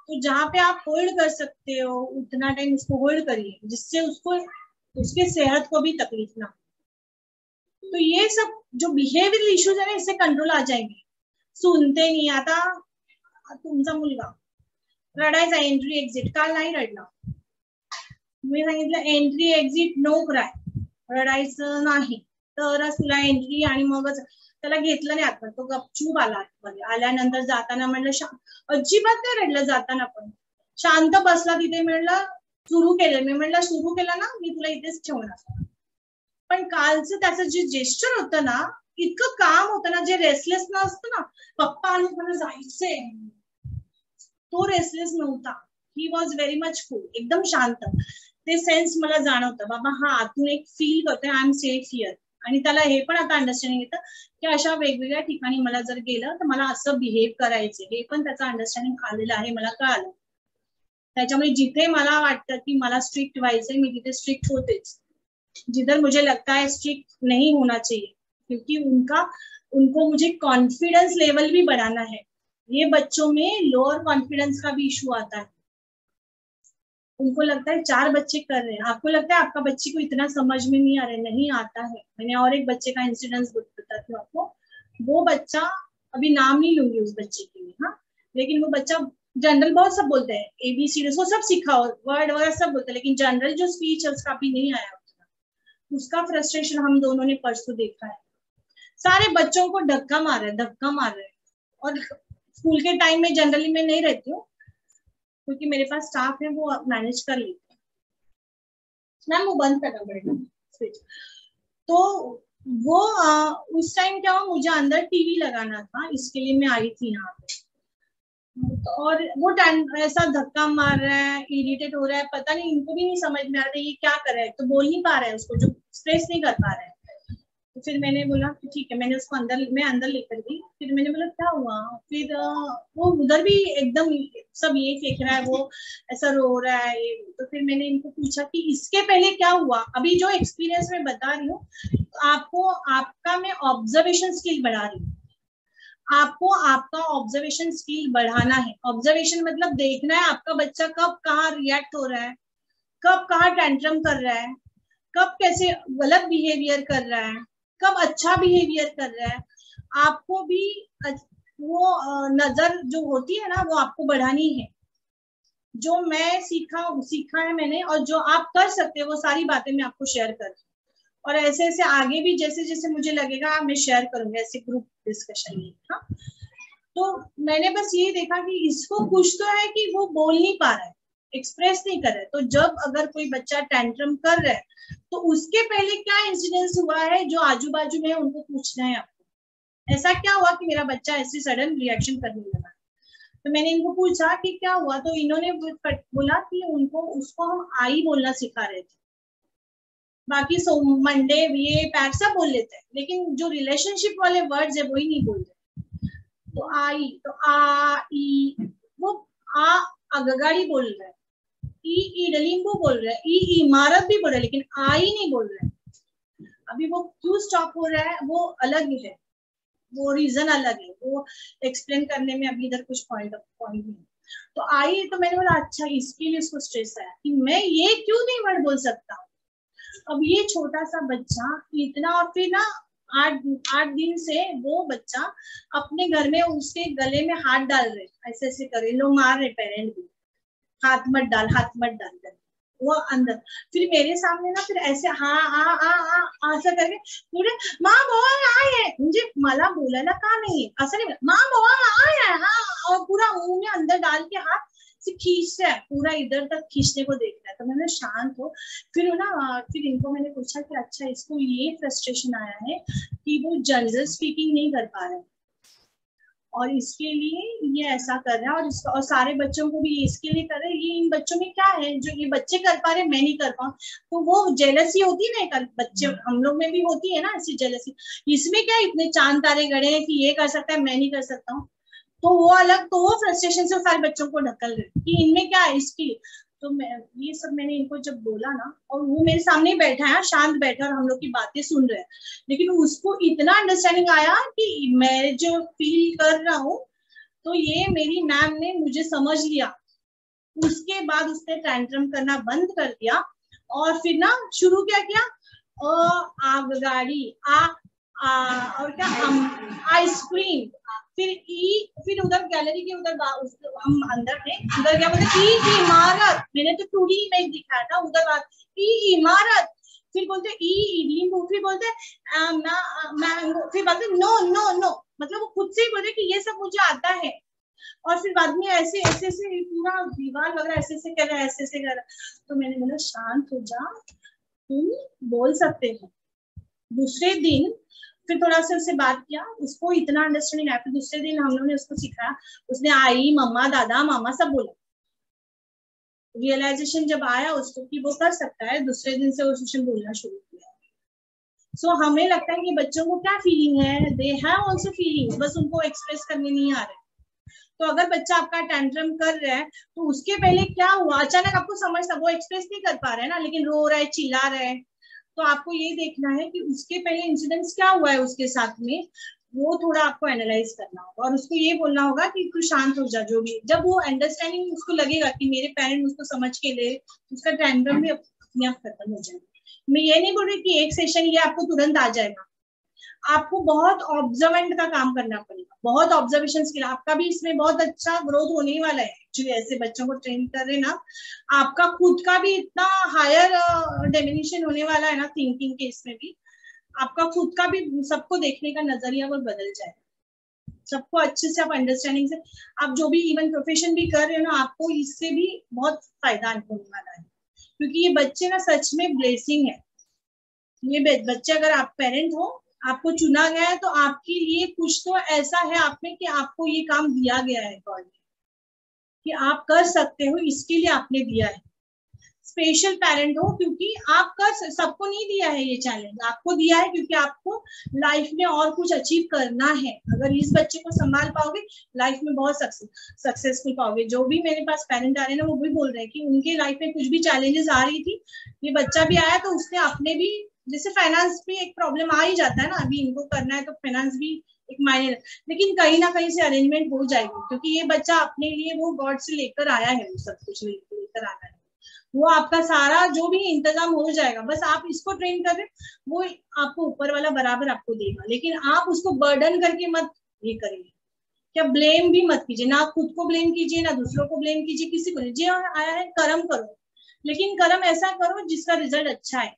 तो जहाँ पे आप होल्ड कर सकते हो उतना टाइम उसको होल्ड करिए, जिससे उसको उसके सेहत को भी तकलीफ ना हो। तो ये सब जो बिहेवियरल इश्यूज है ना, इससे कंट्रोल आ जाएंगे। सुनते नाही, आता तुमचा मुलगा रडायचा एंट्री एक्झिट, काल नाही रडला, मी सांगितलं एंट्री एक्झिट नो क्राय, रडायचं नाही, तरच तुला एंट्री, आणि मगच त्याला घेतलं नाही आतमध्ये, तो गपचूप आला आतमध्ये. आल्यानंतर जाताना म्हणलं अजिबात नाही रडलं, जाताना पण शांत बसला तिथे. म्हणलं सुरू केलं, मी म्हणलं सुरू केलं ना मी तुला इथेच ठेवणार. पण कालचं त्याचं जे जेस्चर होतं ना, इतकं काम होतं ना, जे रेसलेस ना असतं ना, पप्पा आणि मला जायचंय, तो रेसलेस नव्हता. He was very much cool, एकदम शांत. ते सेन्स मला जाणवतं, बाबा हा आतून एक फील करतोय आय एम सेफ हिअर. आणि त्याला हे पण आता अंडरस्टँडिंग येतं की अशा वेगवेगळ्या ठिकाणी मला जर गेलं तर मला असं बिहेव करायचं, हे पण त्याचं अंडरस्टँडिंग आलेलं आहे, मला कळालं. त्याच्यामुळे जिथे मला वाटतं की मला स्ट्रिक्ट व्हायचंय मी तिथे स्ट्रिक्ट होतेच, जिधर मुझे लगता है स्ट्रिक्ट नहीं होना चाहिए, क्योंकि उनको मुझे कॉन्फिडेंस लेवल भी बढ़ाना है। ये बच्चों में लोअर कॉन्फिडेंस का भी इशू आता है। उनको लगता है 4 बच्चे कर रहे हैं, आपको लगता है आपका बच्चे को इतना समझ में नहीं आ रहा है, नहीं आता है। मैंने और एक बच्चे का इंसिडेंस बताती हूँ आपको। वो बच्चा, अभी नाम नहीं लूंगी उस बच्चे के लिए, हाँ, लेकिन वो बच्चा जनरल बहुत सब बोलते हैं, ABCD वो सब सीखा हो, वर्ड वगैरह सब बोलते हैं, लेकिन जनरल जो स्पीच है उसका भी नहीं आया उतना। उसका फ्रस्ट्रेशन हम दोनों ने परसों देखा है। सारे बच्चों को धक्का मार रहे हैं। और स्कूल के टाइम में जनरली मैं नहीं रहती हूँ, क्योंकि मेरे पास स्टाफ है, वो मैनेज कर लेते हैं। मैम वो बंद करना पड़ेगा स्विच। तो वो उस टाइम क्या हुआ, मुझे अंदर टीवी लगाना था, इसके लिए मैं आई थी यहाँ पे। और वो ऐसा धक्का मार रहा है, इरिटेट हो रहा है, पता नहीं, इनको भी नहीं समझ में आ रहा है ये क्या कर रहा है, तो बोल नहीं पा रहा है, उसको जो एक्सप्रेस नहीं कर पा रहा है। तो फिर मैंने बोला कि ठीक है, मैंने उसको अंदर लेकर गई। फिर मैंने बोला क्या हुआ, फिर वो उधर भी एकदम सब ये फेंक रहा है, वो ऐसा रो रहा है ये। तो फिर मैंने इनको पूछा कि इसके पहले क्या हुआ, अभी जो एक्सपीरियंस मैं बता रही हूँ आपको, आपका मैं ऑब्जर्वेशन स्किल बढ़ा रही हूँ। आपको आपका ऑब्जर्वेशन स्किल बढ़ाना है। ऑब्जर्वेशन मतलब देखना है आपका बच्चा कब कहाँ रिएक्ट हो रहा है, कब कहाँ टेंट्रम कर रहा है, कब कैसे गलत बिहेवियर कर रहा है, कब अच्छा बिहेवियर कर रहा है। आपको भी वो नजर जो होती है ना, वो आपको बढ़ानी है। जो मैं सीखा है मैंने, और जो आप कर सकते हो वो सारी बातें मैं आपको शेयर कर रही हूँ। और ऐसे ऐसे आगे भी जैसे जैसे मुझे लगेगा मैं शेयर करूंगी ऐसे ग्रुप डिस्कशन में। हाँ, तो मैंने बस ये देखा कि इसको कुछ तो है कि वो बोल नहीं पा रहा है, एक्सप्रेस नहीं कर रहा है। तो जब अगर कोई बच्चा टेंट्रम कर रहा है तो उसके पहले क्या इंसिडेंस हुआ है जो आजू बाजू में है, उनको पूछना है आपको। ऐसा क्या हुआ कि मेरा बच्चा ऐसे सडन रिएक्शन करने लगा। तो मैंने इनको पूछा कि क्या हुआ, तो इन्होंने बोला कि उसको हम आई बोलना सिखा रहे थे। बाकी मंडे ये पैर सब बोल लेते हैं, लेकिन जो रिलेशनशिप वाले वर्ड्स है वही नहीं बोलते। तो आई, तो आ ई, वो आ अगगाड़ी बोल रहा है, ई इडलिंबू बोल रहा है, ई इमारत भी बोल रहा है, लेकिन आई नहीं बोल रहा है। अभी वो क्यों स्टॉप हो रहा है वो अलग है, वो रीजन अलग है, वो एक्सप्लेन करने में अभी इधर कुछ पॉइंट नहीं। तो आई, तो मैंने बोला अच्छा इसके लिए उसको स्ट्रेस आया कि मैं ये क्यों नहीं वर्ड बोल सकता। अब ये छोटा सा बच्चा इतना, और फिर ना 8 दिन से वो बच्चा अपने घर में उसके गले में हाथ डाल रहे, ऐसे ऐसे करे, लोग मार रहे पेरेंट भी, हाथ मत डाल कर वो अंदर। फिर मेरे सामने ना फिर ऐसे हाँ असं करके पूरे माँ बोल आहे म्हणजे मला बोलायला का नाही असं नहीं, माँ बोल आहे हाँ, और पूरा मुंह में अंदर डाल के हाथ से खींच रहा है, पूरा इधर तक खींचने को देख रहा है। तो मैंने शांत हो, फिर इनको मैंने पूछा कि अच्छा इसको ये फ्रस्ट्रेशन आया है कि वो जनरल स्पीकिंग नहीं कर पा रहे और इसके लिए ये ऐसा कर रहा है, और सारे बच्चों को भी इसके लिए कर रहे हैं। ये इन बच्चों में क्या है जो ये बच्चे कर पा रहे मैं नहीं कर पाऊँ, तो वो जेलसी होती है ना, बच्चे हम लोग में भी होती है ना ऐसी जेलसी। इसमें क्या इतने चांद तारे गड़े हैं कि ये कर सकता है मैं नहीं कर सकता हूँ, तो वो अलग, तो वो फ्रस्ट्रेशन से सारे बच्चों को ढकल रहे कि इनमें क्या है इसकी। तो ये सब मैंने इनको जब बोला ना, और वो मेरे सामने ही बैठा है, शांत बैठा, और हम लोग की बातें सुन रहे हैं, लेकिन उसको इतना अंडरस्टैंडिंग आया कि मैं जो फील कर रहा हूँ, तो ये मेरी मैम ने मुझे समझ लिया। उसके बाद उसने टेंट्रम करना बंद कर दिया, और फिर ना शुरू क्या किया, आगगाड़ी और क्या आइसक्रीम, फिर उधर गैलरी के उधर हम अंदर थे, उधर क्या बोलते ई इमारत, मैंने तो 2D इमेज दिखाया था, उधर ई इमारत, फिर बोलते ई इडली, फिर बोलते मैंगो, फिर बोलते नो नो नो, मतलब वो खुद से ही बोलते कि ये सब मुझे आता है। और फिर बाद में ऐसे ऐसे ऐसे पूरा दीवार वगैरह ऐसे ऐसे कर रहा है, ऐसे ऐसे कर रहा है। तो मैंने बोला शांत हो जा, तुम बोल सकते हो। दूसरे दिन फिर थोड़ा सा उससे बात किया, उसको इतना अंडरस्टैंडिंग आया। फिर दूसरे दिन हम लोगों ने उसको सिखाया, उसने आई मम्मा दादा मामा सब बोला। रियलाइजेशन जब आया उसको कि वो कर सकता है, दूसरे दिन से उसने बोलना शुरू किया। सो हमें लगता है कि बच्चों को क्या फीलिंग है, दे हैव आल्सो फीलिंग्स, बस उनको एक्सप्रेस करने नहीं आ रहे। तो अगर बच्चा आपका टेंट्रम कर रहा है तो उसके पहले क्या हुआ, अचानक आपको समझ, वो एक्सप्रेस नहीं कर पा रहा है ना, लेकिन रो रहा है, चिल्ला रहा है, तो आपको ये देखना है कि उसके पहले इंसिडेंट्स क्या हुआ है उसके साथ में, वो थोड़ा आपको एनालाइज करना होगा और उसको ये बोलना होगा कि तू शांत हो जा। जो भी, जब वो अंडरस्टैंडिंग उसको लगेगा कि मेरे पेरेंट उसको समझ के ले, उसका टेंट्रम भी अपने आप खत्म हो जाएगा। मैं ये नहीं बोल रही कि एक सेशन ये आपको तुरंत आ जाएगा, आपको बहुत ऑब्जर्वेंट का काम करना पड़ेगा, बहुत ऑब्जर्वेशन स्किल, आपका भी इसमें बहुत अच्छा ग्रोथ होने वाला है। एक्चुअली ऐसे बच्चों को ट्रेन कर रहे ना, आपका खुद का भी इतना हायर डेमिनेशन होने वाला है ना थिंकिंग के, इसमें भी आपका खुद का भी सबको देखने का नजरिया वो बदल जाएगा, सबको अच्छे से आप अंडरस्टैंडिंग से, आप जो भी इवन प्रोफेशन भी कर रहे हो ना, आपको इससे भी बहुत फायदा होने वाला है, क्योंकि ये बच्चे ना सच में ब्लेसिंग है। ये बच्चे, अगर आप पेरेंट हो, आपको चुना गया है, तो आपके लिए कुछ तो ऐसा है आप में कि आपको ये काम दिया गया है गॉड ने, कि आप कर सकते हो, इसके लिए आपने दिया है। स्पेशल टैलेंट हो, क्योंकि आप कर, सबको नहीं दिया है ये चैलेंज, आपको दिया है क्योंकि आपको लाइफ में और कुछ अचीव करना है। अगर इस बच्चे को संभाल पाओगे, लाइफ में बहुत सक्सेसफुल पाओगे। जो भी मेरे पास पेरेंट आ रहे हैं ना, वो भी बोल रहे हैं कि उनके लाइफ में कुछ भी चैलेंजेस आ रही थी, ये बच्चा भी आया तो उसने अपने भी, जैसे फाइनेंस में एक प्रॉब्लम आ ही जाता है ना, अभी इनको करना है तो फाइनेंस भी एक मायने, लेकिन कहीं ना कहीं से अरेंजमेंट हो जाएगी, क्योंकि ये बच्चा अपने लिए वो गॉड से लेकर आया है, वो सब कुछ लेकर आना है, वो आपका सारा जो भी इंतजाम हो जाएगा, बस आप इसको ट्रेन कर रहे, वो आपको ऊपर वाला बराबर आपको देगा। लेकिन आप उसको बर्डन करके मत ये करिए, क्या ब्लेम भी मत कीजिए, ना खुद को ब्लेम कीजिए, ना दूसरों को ब्लेम कीजिए, किसी को नहीं। जो आया है कर्म करो, लेकिन कर्म ऐसा करो जिसका रिजल्ट अच्छा है,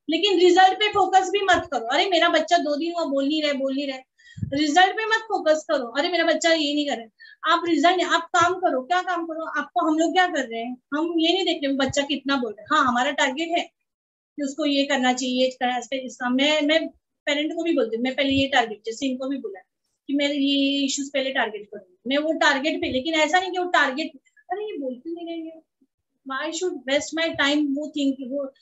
लेकिन रिजल्ट पे फोकस भी मत करो। अरे मेरा बच्चा 2 दिन हुआ बोल नहीं रहे, रिजल्ट पे मत फोकस करो। अरे मेरा बच्चा ये नहीं कर रहा, आप रिजल्ट, आप काम करो। क्या काम करो? आपको, हम लोग क्या कर रहे हैं, हम ये नहीं देख रहे बच्चा कितना बोल रहा है। हाँ, हमारा टारगेट है कि उसको ये करना चाहिए, इसका मैं पेरेंट को भी बोलती हूँ, मैं पहले ये टारगेट, जैसे इनको भी बोला कि मैं ये इश्यूज पहले टारगेट करूंगी, मैं वो टारगेट पे, लेकिन ऐसा नहीं कि वो टारगेट, अरे ये बोलती नहीं रही है, why should waste my time, वो थिंक, वो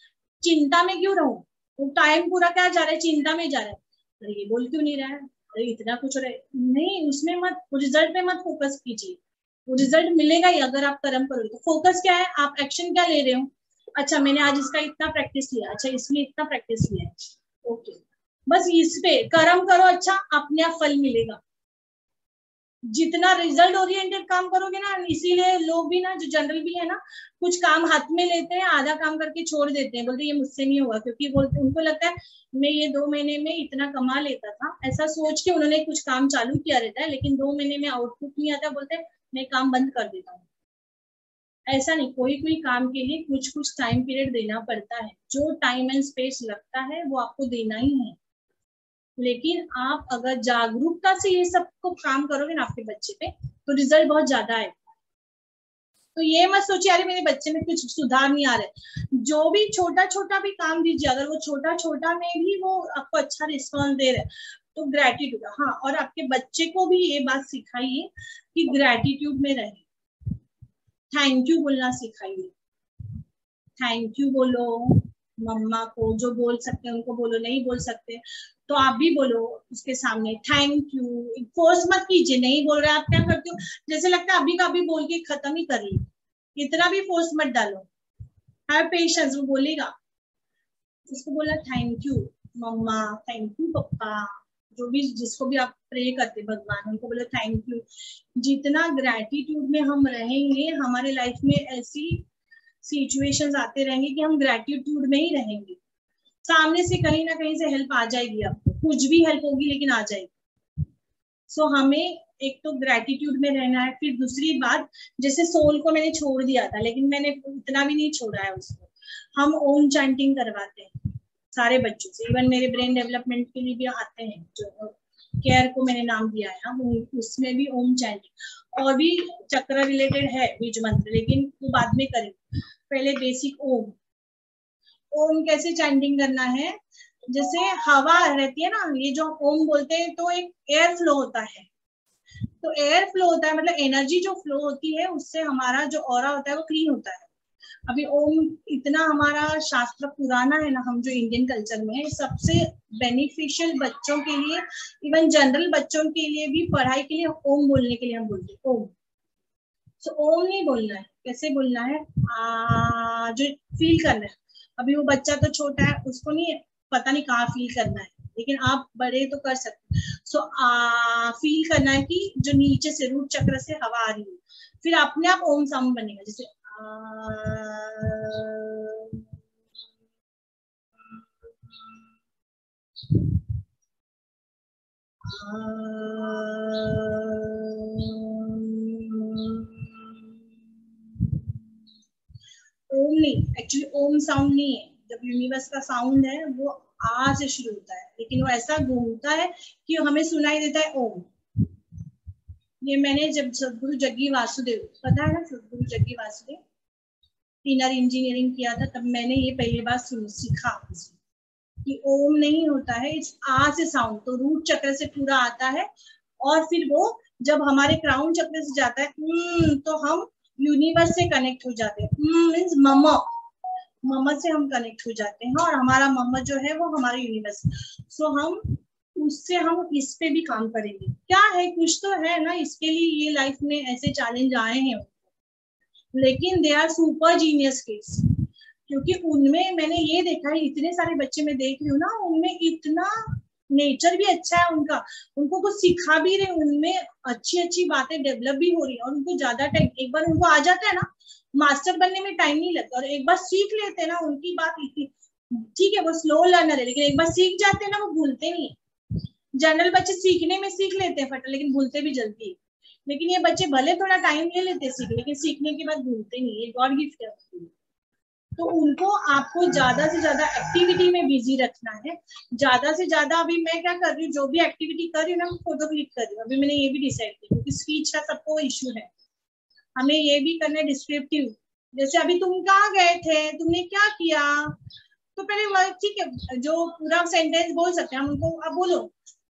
चिंता में क्यों रहूं, वो टाइम पूरा क्या जा रहा है, चिंता में जा रहा है, अरे ये बोल क्यों नहीं रहा है, अरे इतना कुछ रहे नहीं, उसमें मत, रिजल्ट पे मत फोकस कीजिए, वो रिजल्ट मिलेगा ही अगर आप कर्म करोगे। तो फोकस क्या है, आप एक्शन क्या ले रहे हो, अच्छा मैंने आज इसका इतना प्रैक्टिस लिया, अच्छा इसमें इतना प्रैक्टिस लिया, ओके, बस इस पे कर्म करो, अच्छा अपने आप फल मिलेगा। जितना रिजल्ट ओरिएंटेड काम करोगे ना, इसीलिए लोग भी ना, जो जनरल भी है ना, कुछ काम हाथ में लेते हैं, आधा काम करके छोड़ देते हैं, बोलते ये मुझसे नहीं होगा, क्योंकि बोलते, उनको लगता है मैं ये 2 महीने में इतना कमा लेता था, ऐसा सोच के उन्होंने कुछ काम चालू किया रहता है, लेकिन 2 महीने में आउटपुट नहीं आता, बोलते हैं मैं काम बंद कर देता हूँ। ऐसा नहीं, कोई काम के लिए कुछ टाइम पीरियड देना पड़ता है, जो टाइम एंड स्पेस लगता है वो आपको देना ही है। लेकिन आप अगर जागरूकता से ये सब को काम करोगे ना आपके बच्चे पे, तो रिजल्ट बहुत ज्यादा है। तो ये मत सोचिए अरे मेरे बच्चे में कुछ सुधार नहीं आ रहा है, जो भी छोटा छोटा भी काम दीजिए, अगर वो छोटा छोटा में भी वो आपको अच्छा रिस्पॉन्स दे रहा है, तो ग्रेटिट्यूड, हाँ, और आपके बच्चे को भी ये बात सिखाइए कि ग्रेटिट्यूड में रहे, थैंक यू बोलना सिखाइए, थैंक यू बोलो मम्मा को, जो बोल सकते हैं उनको बोलो, नहीं बोल सकते तो आप भी बोलो उसके सामने थैंक यू, फोर्स मत कीजिए, नहीं बोल रहे आप क्या करते हो, जैसे लगता है अभी का अभी बोल के खत्म ही कर ली, इतना भी फोर्स मत डालो, हैव पेशेंस, वो बोलेगा, उसको बोला thank you mama, thank you papa, जो भी जिसको भी आप प्रे करते भगवान, उनको बोलो थैंक यू। जितना ग्रेटिट्यूड में हम रहेंगे, हमारे लाइफ में ऐसी सिचुएशंस आते रहेंगे कि हम ग्रेटिट्यूड में ही रहेंगे, सामने से कहीं ना कहीं से हेल्प आ जाएगी, आपको कुछ भी हेल्प होगी लेकिन आ जाएगी। सो हमें एक तो ग्रेटिट्यूड में रहना है। फिर दूसरी बात, जैसे सोल को मैंने छोड़ दिया था, लेकिन मैंने इतना भी नहीं छोड़ा है उसको, हम ओम चैंटिंग करवाते हैं सारे बच्चों से, इवन मेरे ब्रेन डेवलपमेंट के लिए भी आते हैं, जो केयर को मैंने नाम दिया है, हम उसमें भी ओम चैंटिंग, और भी चक्र रिलेटेड है बीज मंत्र, लेकिन वो बाद में करेंगे, पहले बेसिक ओम। ओम कैसे चैंटिंग करना है, जैसे हवा रहती है ना, ये जो ओम बोलते हैं तो एक एयर फ्लो होता है, तो एयर फ्लो होता है मतलब एनर्जी जो फ्लो होती है, उससे हमारा जो ऑरा होता है वो क्लीन होता है। अभी ओम इतना हमारा शास्त्र पुराना है ना, हम जो इंडियन कल्चर में है, सबसे बेनिफिशियल बच्चों के लिए, इवन जनरल बच्चों के लिए भी पढ़ाई के लिए ओम बोलने के लिए हम बोलते हैं ओम। तो ओम नहीं बोलना है, कैसे बोलना है, जो फील करना है। अभी वो बच्चा तो छोटा है, उसको नहीं पता नहीं कहाँ फील करना है, लेकिन आप बड़े तो कर सकते। सो फील करना है कि जो नीचे से रूट चक्र से हवा आ रही है, फिर अपने आप ओम साउंड बनेगा, जैसे ओम नहीं, एक्चुअली ओम साउंड नहीं है। जब यूनिवर्स का साउंड है वो आ से शुरू होता है, लेकिन वो ऐसा घूमता है कि हमें सुनाई देता है ओम। ये मैंने जब सदगुरु जग्गी वासुदेव, पता है ना सदगुरु जग्गी वासुदेव इनर इंजीनियरिंग किया था, तब मैंने ये पहली बार सीखा कि ओम नहीं होता है, इस आ से साउंड, तो रूट चक्र से पूरा आता है, और फिर वो जब हमारे क्राउन चक्र से जाता है तो हम यूनिवर्स से कनेक्ट हो जाते हैं। मीन्स ममा, ममा से हम कनेक्ट हो जाते हैं, और हमारा ममा जो है वो हमारा यूनिवर्स। सो हम उससे हम इस पे भी काम करेंगे। क्या है, कुछ तो है ना, इसके लिए ये लाइफ में ऐसे चैलेंज आए हैं, लेकिन they are super genius kids, क्योंकि उनमें मैंने ये देखा है, इतने सारे बच्चे मैं देख रही हूँ ना, उनमें इतना नेचर भी अच्छा है उनका, उनको कुछ सिखा भी रहे, उनमें अच्छी अच्छी बातें डेवलप भी हो रही है, और उनको ज्यादा टाइम, एक बार उनको आ जाता है ना, मास्टर बनने में टाइम नहीं लगता, और एक बार सीख लेते हैं ना, उनकी बात इतनी ठीक है, वो स्लो लर्नर है, लेकिन एक बार सीख जाते हैं ना, वो भूलते नहीं है। जनरल बच्चे सीखने में सीख लेते हैं फट, लेकिन भूलते भी जल्दी है। लेकिन ये बच्चे भले थोड़ा टाइम ले लेते हैं सीखने, लेकिन सीखने के बाद भूलते नहीं, ये गॉड गिफ्ट है। तो उनको आपको ज्यादा से ज्यादा एक्टिविटी में बिजी रखना है, ज्यादा से ज्यादा। अभी मैं क्या कर रही हूँ, जो भी एक्टिविटी कर रही हूँ ना, फोटो क्लिक कर रही हूँ। अभी मैंने ये भी डिसाइड किया, क्योंकि स्पीच का सबको इश्यू है, हमें ये भी करना है डिस्क्रिप्टिव। जैसे अभी तुम कहाँ गए थे, तुमने क्या किया, तो पहले ठीक है, जो पूरा सेंटेंस बोल सकते हैं हम उनको, अब बोलो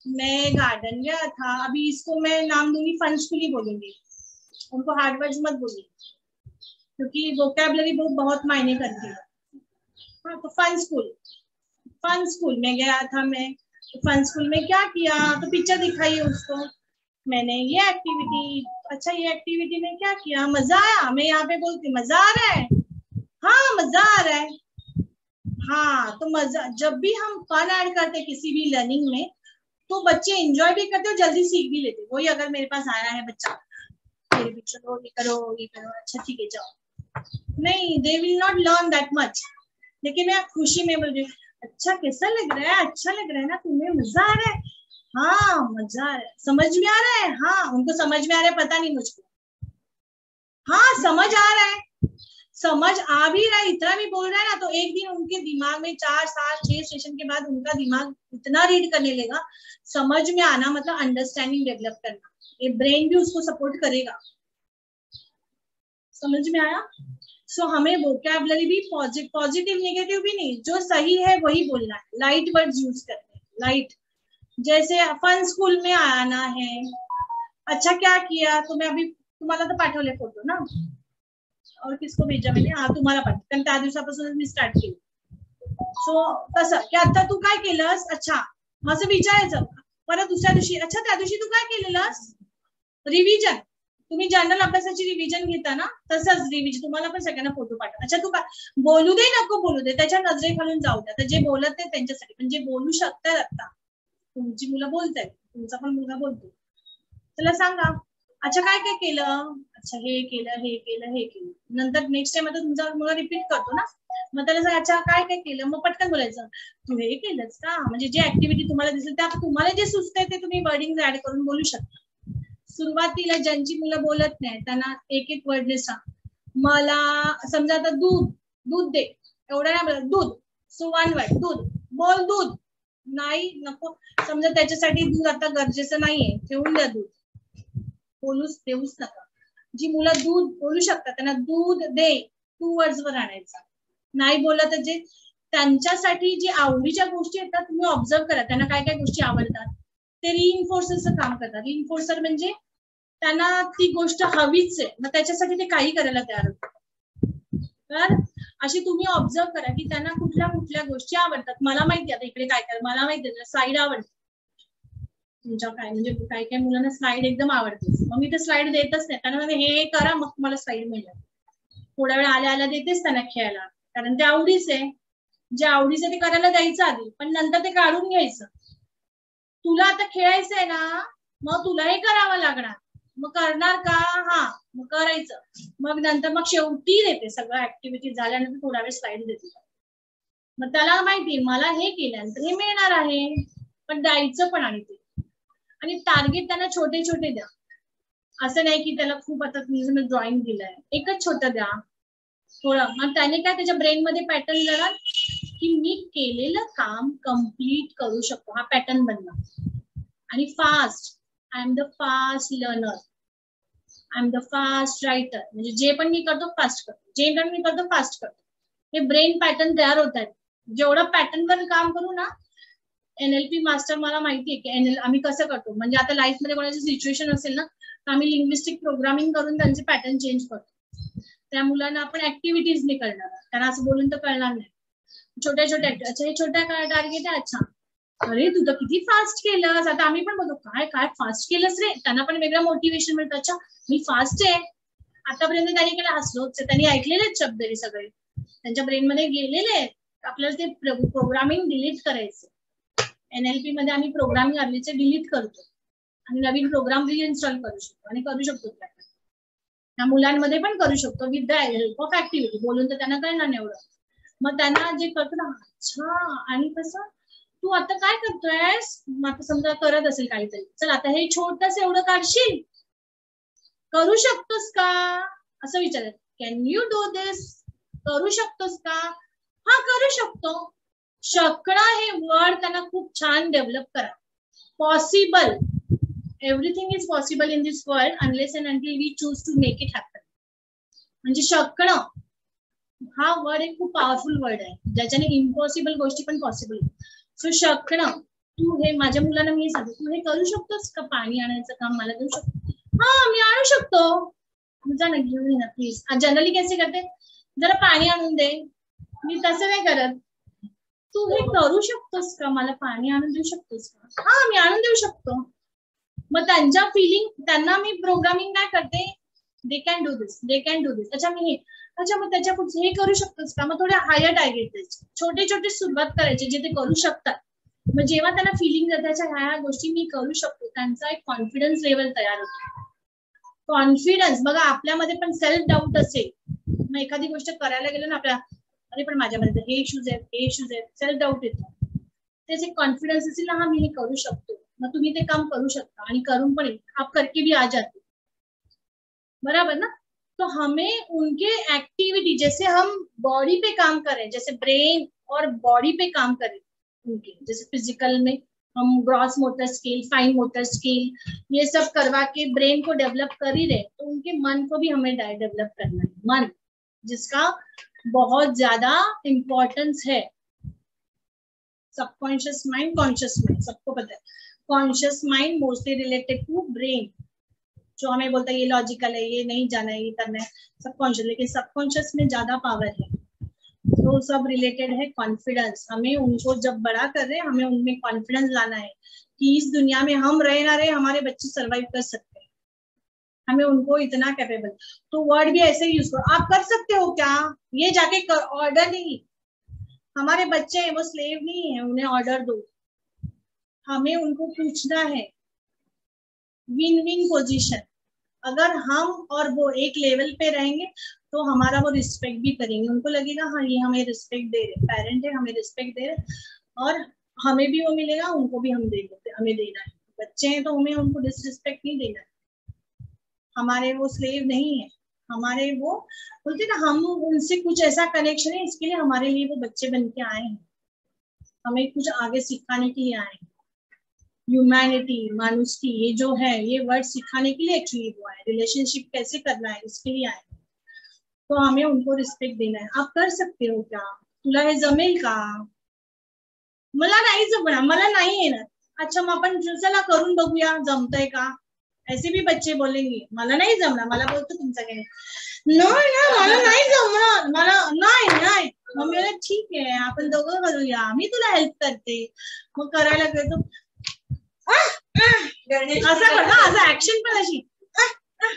मैं गार्डन गया था। अभी इसको मैं नाम दूंगी फनफुली बोलूंगी, उनको हार्ड वर्ड्स मत बोलिए, क्योंकि वोकैबुलरी बुक बहुत मायने करती है। हाँ, तो फन स्कूल में गया था मैं, तो फन स्कूल में क्या किया, तो पिक्चर दिखाई उसको, मैंने ये एक्टिविटी, अच्छा ये एक्टिविटी में क्या किया, मजा आया। मैं यहाँ पे बोलती मजा आ रहा है, हाँ मजा आ रहा है। हाँ, तो मजा, जब भी हम फन ऐड करते किसी भी लर्निंग में, तो बच्चे एंजॉय भी करते और जल्दी सीख भी लेते। वही अगर मेरे पास आया है बच्चा, मेरे पीछे ये करो ये करो, अच्छा ठीक है जाओ, नहीं, they will not learn that much. लेकिन मैं खुशी में बोल रही हूँ, अच्छा कैसा लग रहा है, अच्छा लग रहा है ना, तुम्हें मजा आ रहा है, हाँ मजा आ रहा है, समझ में आ रहा है, हाँ उनको समझ में आ रहा है, पता नहीं मुझको, हाँ समझ आ रहा है, समझ आ भी रहा है, इतना भी बोल रहा है ना, तो एक दिन उनके दिमाग में 4 7 6 सेशन के बाद उनका दिमाग इतना रीड करने लेगा। समझ में आना मतलब अंडरस्टैंडिंग डेवलप करना, ये ब्रेन भी उसको सपोर्ट करेगा। समझ में आया? सो हमें वोकैबुलरी भी पॉजिटिव नेगेटिव भी नहीं, जो सही है वही बोलना है, लाइट वर्ड्स यूज करते हैं, लाइट। जैसे फन स्कूल में आना है, अच्छा क्या किया, तो मैं अभी तुम्हाला तर पाठवले फोटो ना, और किसको भेजा मैंने, हाँ तुम्हाला पाठ, कारण त्या दिवसापासून मी स्टार्ट केली। सो कसं की आता तू काय केलंस, अच्छा असं विचारायचं, परत दुसऱ्या दिवशी, अच्छा त्या दिवशी तू काय केलेलंस, रिव्हिजन, तुम्ही जनरल अभ्यासाची रिव्हिजन घेता ना, तसंच रिव्हिजन, तुम्हाला पण सगळ्यांना फोटो पाठवा, अच्छा तू का बोलू दे नको बोलू दे, त्याच्या नजरेखालून जाऊ द्या, तर जे बोलत ते त्यांच्यासाठी, पण जे बोलू शकतात आता, तुमची मुलं बोलतायत, तुमचा पण मुलगा बोलतो, त्याला सांगा अच्छा काय काय केलं, अच्छा हे केलं हे केलं हे केलं, नंतर नेक्स्ट टाइम आता तुमचा मुलगा रिपीट करतो ना, मग त्याला सांगा अच्छा काय काय केलं, मग पटकन बोलायचं तू हे केलंस का, म्हणजे जे ऍक्टिव्हिटी तुम्हाला दिसेल त्या तुम्हाला जे सुचतंय ते तुम्ही वर्डिंग ऍड करून बोलू शकता। सुरुवातीला ज्यांची मुलं बोलत नाही त्यांना एक एक वर्ड सांग, मला समजा आता दूध, दूध दे, एवढं नाही बोलत, दूध, सो वन वर्ड दूध, बोल दूध, नाही नको, समजा त्याच्यासाठी दूध आता गरजेचं नाहीये, ठेवून द्या दूध, बोलूच देऊच नका। जी मुलं दूध बोलू शकतात त्यांना दूध दे 2 वर्ड्स वर आणायचा, नाही बोलत जे त्यांच्यासाठी जी आवडीच्या गोष्टी आहेत तुम्ही ऑब्झर्व करा, त्यांना काय काय गोष्टी आवडतात, ते रिइन्फोर्सरचं काम करतात। रिइन्फोर्सर म्हणजे त्यांना ती गोष्ट हवीच आहे, मग त्याच्यासाठी ते काही करायला तयार होतात। तर अशी तुम्ही ऑब्झर्व करा की त्यांना कुठल्या कुठल्या गोष्टी आवडतात. मला माहिती आता इकडे काय काय मला माहिती आहे स्लाइड आवडते तुमच्या काय म्हणजे काही काही मुलांना स्लाइड एकदम आवडते. मग मी तर स्लाइड देतच नाही त्यांना, हे करा मग तुम्हाला स्लाइड मिळेल. थोड्या वेळ आल्या आल्या देतेच त्यांना खेळायला, कारण ते आवडीच आहे. जे आवडीचं ते करायला द्यायचं आधी, पण नंतर ते काढून घ्यायचं. तुला आता खेळायचं आहे ना, मग तुला हे करावं लागणार. मग करणार का? हा मग करायचं. मग नंतर मग शेवटी देते सगळं ऍक्टिव्हिटी झाल्यानंतर थोडा वेळ स्लाइड देते. मग त्याला माहिती मला हे केल्यानंतर हे मिळणार आहे, पण द्यायचं पण आणि ते. आणि टार्गेट त्यांना छोटे छोटे द्या. असं नाही की त्याला खूप आता तुम्ही ड्रॉइंग दिलंय, एकच छोटं द्या थोडं. मग त्याने काय त्याच्या ब्रेन मध्ये पॅटर्न येणार की मी केलेलं काम कम्प्लीट करू शकतो, हा पॅटर्न बनला. आणि fast, I am the fast learner, I am the fast writer, म्हणजे जे पण मी करतो फास्ट करतो, जे पण मी करतो फास्ट करतो. हे ब्रेन पॅटर्न तयार होत आहेत. जेवढं पॅटर्नवर काम करू ना, NLP मास्टर मला माहिती आहे की आम्ही कसं करतो. म्हणजे आता लाईफ मध्ये कोणाची सिच्युएशन असेल ना, तर आम्ही लिंग्विस्टिक प्रोग्रामिंग करून त्यांचे पॅटर्न चेंज करतो. त्या मुलांना आपण ऍक्टिव्हिटीज नाही करणार, त्यांना असं बोलून तर कळणार नाही. छोट्या छोट्या, अच्छा हे छोट्या टार्गेट आहे, अच्छा अरे तू तर किती फास्ट केलंस. आता आम्ही पण बघतो काय काय फास्ट केलंस रे, त्यांना पण वेगळं मोटिवेशन मिळतं. अच्छा मी फास्ट आहे. आतापर्यंत त्यांनी केलं हसलोच, त्यांनी ऐकलेले शब्द हे सगळे त्यांच्या ब्रेन मध्ये गेलेले आहेत. आपल्याला ते प्रोग्रामिंग डिलीट करायचं. NLP मध्ये आम्ही प्रोग्रामिंग आधीचे डिलीट करतो आणि नवीन प्रोग्राम रिइन्स्टॉल करू शकतो आणि करू शकतो. त्या मुलांमध्ये पण करू शकतो with the help of activity. बोलून तर त्यांना कळणार नाही एवढं. मग त्यांना जे करतो ना, अच्छा आणि कसं तू आता काय करतोयस, आता समजा करत असेल काहीतरी, चल आता हे छोटस एवढं काढशील, करू शकतोस का असं विचारत. कॅन यू डू दिस, करू शकतोस का? हा करू शकतो. शकणं हे वर्ड त्यांना खूप छान डेव्हलप करा. Possible, everything is possible in this world unless and until we choose to make it happen. म्हणजे शकणं हा वर्ड एक खूप पॉवरफुल वर्ड आहे, ज्याच्याने इम्पॉसिबल गोष्टी पण पॉसिबल. सो शकणं, तू हे माझ्या मुलांना मी सांगतो, तू हे करू शकतोस का? पाणी आणायचं काम मला देऊ शकतो? हा मी आणू शकतो. जा ना घेऊन ये ना प्लीज. जनरली कैसे करते, जरा पाणी आणून दे. मी तसं नाही करत. तू हे करू शकतोस का? मला पाणी आणून देऊ शकतोस का? हा मी आणून देऊ शकतो. मग त्यांच्या फिलिंग, त्यांना मी प्रोग्रामिंग काय करते, they can do this, they can do this. अच्छा मी हे, अच्छा मग त्याच्या पुढे हे करू शकतोस का? मग थोडे हायर टार्गेट द्यायचे, छोटे छोटे सुरुवात करायची जे ते करू शकतात. मग जेव्हा त्यांना फिलिंग त्याच्या ह्या गोष्टी मी करू शकतो, त्यांचा एक कॉन्फिडन्स लेवल तयार होतो. कॉन्फिडन्स बघा, आपल्यामध्ये पण सेल्फ डाऊट असेल, मग एखादी गोष्ट करायला गेलो ना आपल्या, अरे पण माझ्यामध्ये हे इश्यूज आहेत, हे इश्यूज आहेत, सेल्फ डाऊट येतो. तेच एक कॉन्फिडन्स असेल ना, हा मी हे करू शकतो, मग तुम्ही ते काम करू शकता आणि करून पण आप करके भी आ जाते. बराबर ना? तो हमें उनके एक्टिविटी, जैसे हम बॉडी पे काम करें, जैसे ब्रेन और बॉडी पे काम करें उनके, जैसे फिजिकल में हम gross motor skill, fine motor skill, ये सब करवा के ब्रेन को डेवलप कर ही रहे, तो उनके मन को भी हमें डेवलप करना है. मन जिसका बहुत ज्यादा इम्पोर्टेंस है. सबकॉन्शियस माइंड, कॉन्शियस माइंड, सबको पता है. Conscious mind mostly related to brain, जो हमें बोलता है ये लॉजिकल है, ये नहीं जाना है, ये करना है, सबकॉन्शियस. लेकिन सबकॉन्शियस में ज्यादा पावर है. तो सब रिलेटेड है कॉन्फिडेंस. हमें उनको जब बड़ा कर रहे हैं, हमें उनमें कॉन्फिडेंस लाना है कि इस दुनिया में हम रहे ना रहे, हमारे बच्चे सर्वाइव कर सकते हैं. हमें उनको इतना कैपेबल, तो वर्ड भी ऐसे यूज करो. आप कर सकते हो क्या, ये जाके ऑर्डर नहीं. हमारे बच्चे हैं, वो स्लेव नहीं है, उन्हें ऑर्डर दो. हमें उनको पूछना है. Win win position. अगर हम और वो एक लेवल पे रहेंगे तो हमारा वो रिस्पेक्ट भी करेंगे. उनको लगेगा हाँ ये हमें रिस्पेक्ट दे रहे, पेरेंट है हमें रिस्पेक्ट दे रहे, और हमें भी वो मिलेगा, उनको भी हम दे देते, हमें देना है. बच्चे हैं तो हमें उनको डिसरिस्पेक्ट नहीं देना है. हमारे वो स्लेव नहीं है, हमारे वो बोलते ना, हम उनसे कुछ ऐसा कनेक्शन है, इसके लिए हमारे लिए वो बच्चे बन के आए हैं, हमें कुछ आगे सिखाने के लिए आए हैं. ह्यूमैनिटी, मानुष्की, ये जो है, ये वर्ड सिखाने के लिए एक्चुअली वो है. रिलेशनशिप कैसे करना है इसके लिए आए. तो हमें उनको रिस्पेक्ट देना है. आप कर सकते हो क्या, तुला हे जमेल का? मला नाही जमणार, मला नाही येणार. अच्छा मग आपण चला करून बघूया जमतंय का. ऐसे भी बच्चे बोलेंगे मला नाही जमणार, मला बोलतो तुमचं काय नाही ना, मला नाही जमणार, मला नाही. मम्मी बोले ठीक आहे आपण दोघं करूया, मी तुला हेल्प करते. मग करायला गेलो असं कर ना, असं ऍक्शन पण अशी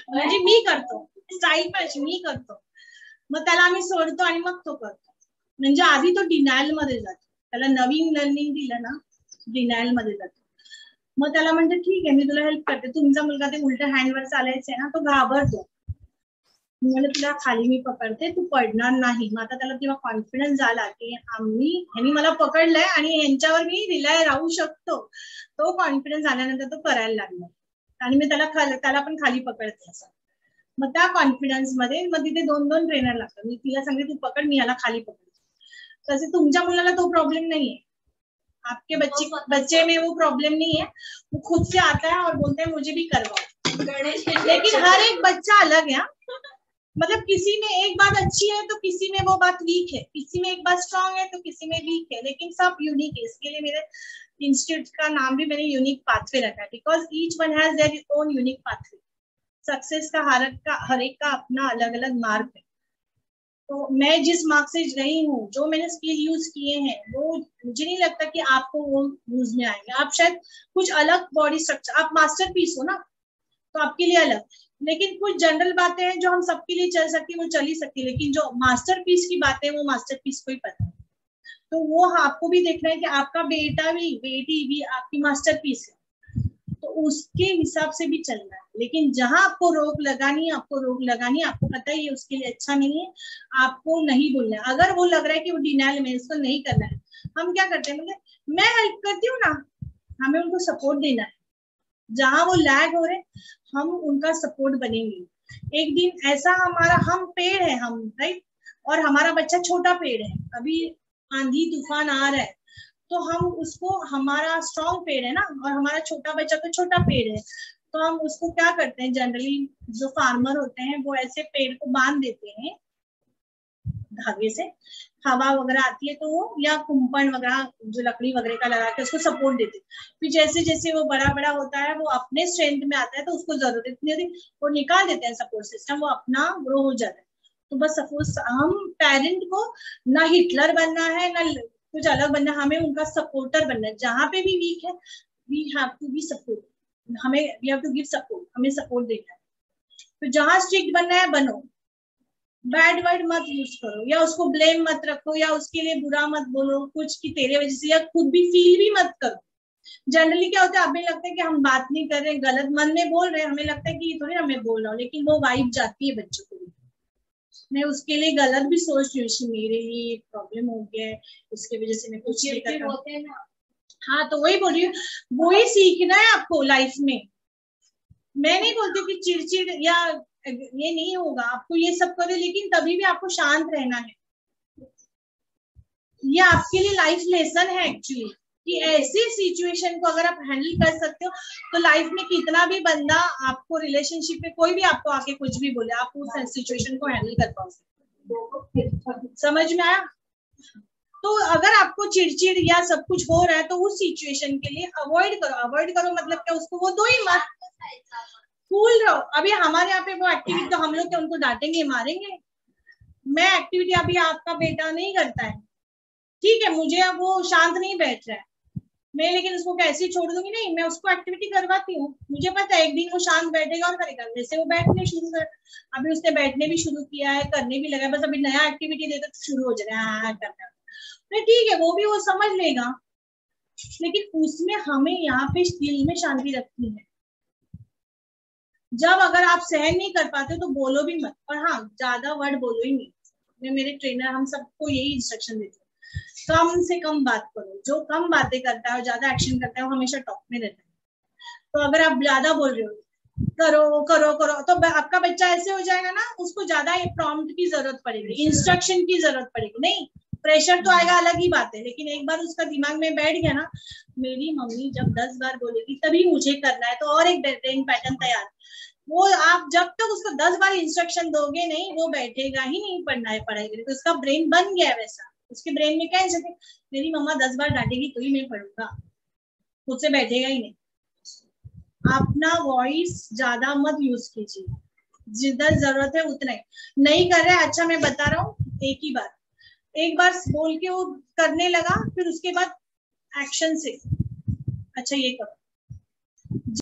म्हणजे मी करतो, स्टाईल पण अशी मी करतो. मग त्याला आम्ही सोडतो आणि मग तो करतो. म्हणजे आधी तो डिनायल मध्ये जातो, त्याला नवीन लर्निंग दिलं ना डिनायल मध्ये जातो. मग त्याला म्हणते ठीक आहे मी तुला हेल्प करते. तुमचा मुलगा ते उलट हँडवर चालायचंय ना, तो घाबरतो. म्हणजे तुला खाली मी पकडते, तू पडणार नाही. मग आता त्याला तेव्हा कॉन्फिडन्स झाला की ह्यांनी मला पकडलंय आणि ह्यांच्यावर मी रिलाय राहू शकतो. तो कॉन्फिडन्स आल्यानंतर तो करायला लागला आणि मी त्याला पण खाली पकडते असं. मग त्या कॉन्फिडन्स मध्ये मग तिथे 2-2 ट्रेनर लागतात. मी तिला सांगते तू पकड, मी याला खाली पकडते. तसे तुमच्या मुलाला तो प्रॉब्लेम नहीं है, आपके बच्चे में वो प्रॉब्लम नहीं है, वो खुद से आता है और बोलते हैं मुझे भी करवाओ. लेकिन हर एक बच्चा अलग है. मतलब किसी में एक बात अच्छी है तो किसी में वो बात वीक है, किसी में एक बात स्ट्रांग है तो किसी में वीक है, लेकिन सब यूनिक है. इसके लिए मेरे इंस्टीट्यूट का नाम भी मैंने यूनिक पाथवे रखा है, because each one has their own unique pathway. Success का हर एक का अपना अलग अलग मार्ग है. तो मैं जिस मार्ग से गई हूँ, जो मैंने स्किल यूज किए हैं, वो मुझे नहीं लगता कि आपको वो यूज में आएंगे. आप शायद कुछ अलग बॉडी स्ट्रक्चर, आप मास्टर पीस हो ना, तो आपके लिए अलग. लेकिन कुछ जनरल बातें हैं जो हम सबके लिए चल सकती है, वो चल ही सकती है. लेकिन जो मास्टर पीस की बातें हैं वो मास्टर पीस को ही पता है. तो वो आपको भी देखना है कि आपका बेटा भी बेटी भी आपकी मास्टर पीस है, तो उसके हिसाब से भी चलना है. लेकिन जहां आपको रोक लगानी है, आपको पता है ये उसके लिए अच्छा नहीं है, आपको नहीं बोलना है. अगर वो लग रहा है कि वो डिनाइल में, इसको नहीं करना है, हम क्या करते हैं, मतलब मैं हेल्प करती हूँ ना, हमें उनको सपोर्ट देना है. जहां वो लैग हो रहे हम उनका सपोर्ट बनेंगे. एक दिन ऐसा हम पेड़ है, हम राइट, और हमारा बच्चा छोटा पेड़ है, अभी आंधी तूफान आ रहा है, तो हम उसको, हमारा स्ट्रॉन्ग पेड़ है ना, और हमारा छोटा बच्चा तो छोटा पेड़ है, तो हम उसको क्या करते हैं, जनरली जो फार्मर होते हैं वो ऐसे पेड़ को बांध देते हैं धागे से, हवा वगैरह आती है तो वो, या कुंपण वगैरह जो लकड़ी वगैरह का लगा के उसको सपोर्ट देते हैं. फिर जैसे जैसे वो बड़ा बड़ा होता है, वो अपने स्ट्रेंथ में आता है, तो उसको जरूरत इतनी होती, वो निकाल देते हैं सपोर्ट सिस्टम, वो अपना ग्रो हो जाता है. तो बस सपोज हम पेरेंट को ना हिटलर बनना है ना कुछ अलग बनना, हमें उनका सपोर्टर बनना है. जहां पे भी वीक है we have to be support, हमें we have to give support, हमें सपोर्ट देना है. तो जहां स्ट्रिक्ट बनना है बनो, बैड वर्ड मत यूज करो, या उसको ब्लेम मत रखो, या उसके लिए बुरा मत बोलो कुछ की तेरे वजह से, या खुद भी फील भी मत करो. जनरली क्या होता है, हमें लगता है कि हम बात नहीं कर रहे, गलत मन में बोल रहे हैं, हमें लगता है कि ये थोड़ी हमें बोल रहा हूँ, लेकिन वो वाइब जाती है बच्चों को. मैं उसके लिए गलत भी सोच रही हूँ, मेरे लिए प्रॉब्लम हो गया है, उसकी वजह से मैं कुछ नहीं कर होते हैं ना. हाँ, तो वही बोल रही हूँ, वही सीखना है आपको लाइफ में. मैं नहीं बोलती कि चिड़चिड़ या ये नहीं होगा, आपको ये सब करो, लेकिन तभी भी आपको शांत रहना है. ये आपके लिए लाइफ लेसन है एक्चुअली, कि ऐसी सिचुएशन को अगर आप हैंडल कर सकते हो, तो लाइफ में कितना भी बंदा आपको रिलेशनशिप में कोई भी आपको आके कुछ भी बोले, आप उस सिचुएशन को हैंडल कर पाओगे. समझ में आया? तो अगर आपको चिड़चिड़ या सब कुछ हो रहा है, तो उस सिचुएशन के लिए अवॉइड करो मतलब क्या, उसको वो दो ही मत, कूल रहो. अभी हमारे यहाँ पे वो एक्टिविटी, तो हम लोग क्या उनको डांटेंगे मारेंगे? मैं एक्टिविटी अभी आपका बेटा नहीं करता है, ठीक है, मुझे अब वो शांत नहीं बैठ रहा है, मैं लेकिन उसको कैसे छोड़ दूंगी? नहीं, मैं उसको एक्टिविटी करवाती हूँ, मुझे पता है एक दिन वो शांत बैठेगा और करेगा. जैसे वो बैठने शुरू कर, अभी उसने बैठने भी शुरू किया है, करने भी लगा, बस अभी नया एक्टिविटी देते तो शुरू हो जाएगा करना. तो ठीक है, वो भी वो समझ लेगा, लेकिन उसमें हमें यहाँ पे दिल में शांति रखनी है. जब अगर आप सहन नहीं कर पाते तो बोलो भी मत, और हाँ ज्यादा वर्ड बोलो ही नहीं. मैं मेरे ट्रेनर हम सबको यही इंस्ट्रक्शन देते हैं, कम से कम बात करो. जो कम बातें करता है और ज्यादा एक्शन करता है वो हमेशा टॉप में रहता है. तो अगर आप ज्यादा बोल रहे हो करो करो करो, तो आपका बच्चा ऐसे हो जाएगा ना, उसको ज्यादा प्रॉम्प्ट की जरूरत पड़ेगी, इंस्ट्रक्शन की जरूरत पड़ेगी. नहीं, प्रेशर तो आएगा अलग ही बात है, लेकिन एक बार उसका दिमाग में बैठ गया ना, मेरी मम्मी जब 10 बार बोलेगी तभी मुझे करना है, तो और एक ब्रेन पैटर्न तैयार. वो आप जब तक उसको 10 बार इंस्ट्रक्शन दोगे नहीं, वो बैठेगा ही नहीं पढ़ना है पढ़ाई के लिए. तो उसका ब्रेन बन गया है वैसा, उसके ब्रेन में क्या है, मेरी मम्मा 10 बार डांटेगी तो ही मैं पढ़ूंगा, खुद से बैठेगा ही नहीं. अपना वॉइस ज्यादा मत यूज कीजिए, जिधर जरूरत है उतना ही। नहीं कर रहे, अच्छा मैं बता रहा हूँ, एक बार बोल के वो करने लगा, फिर उसके बाद एक्शन से अच्छा ये करो।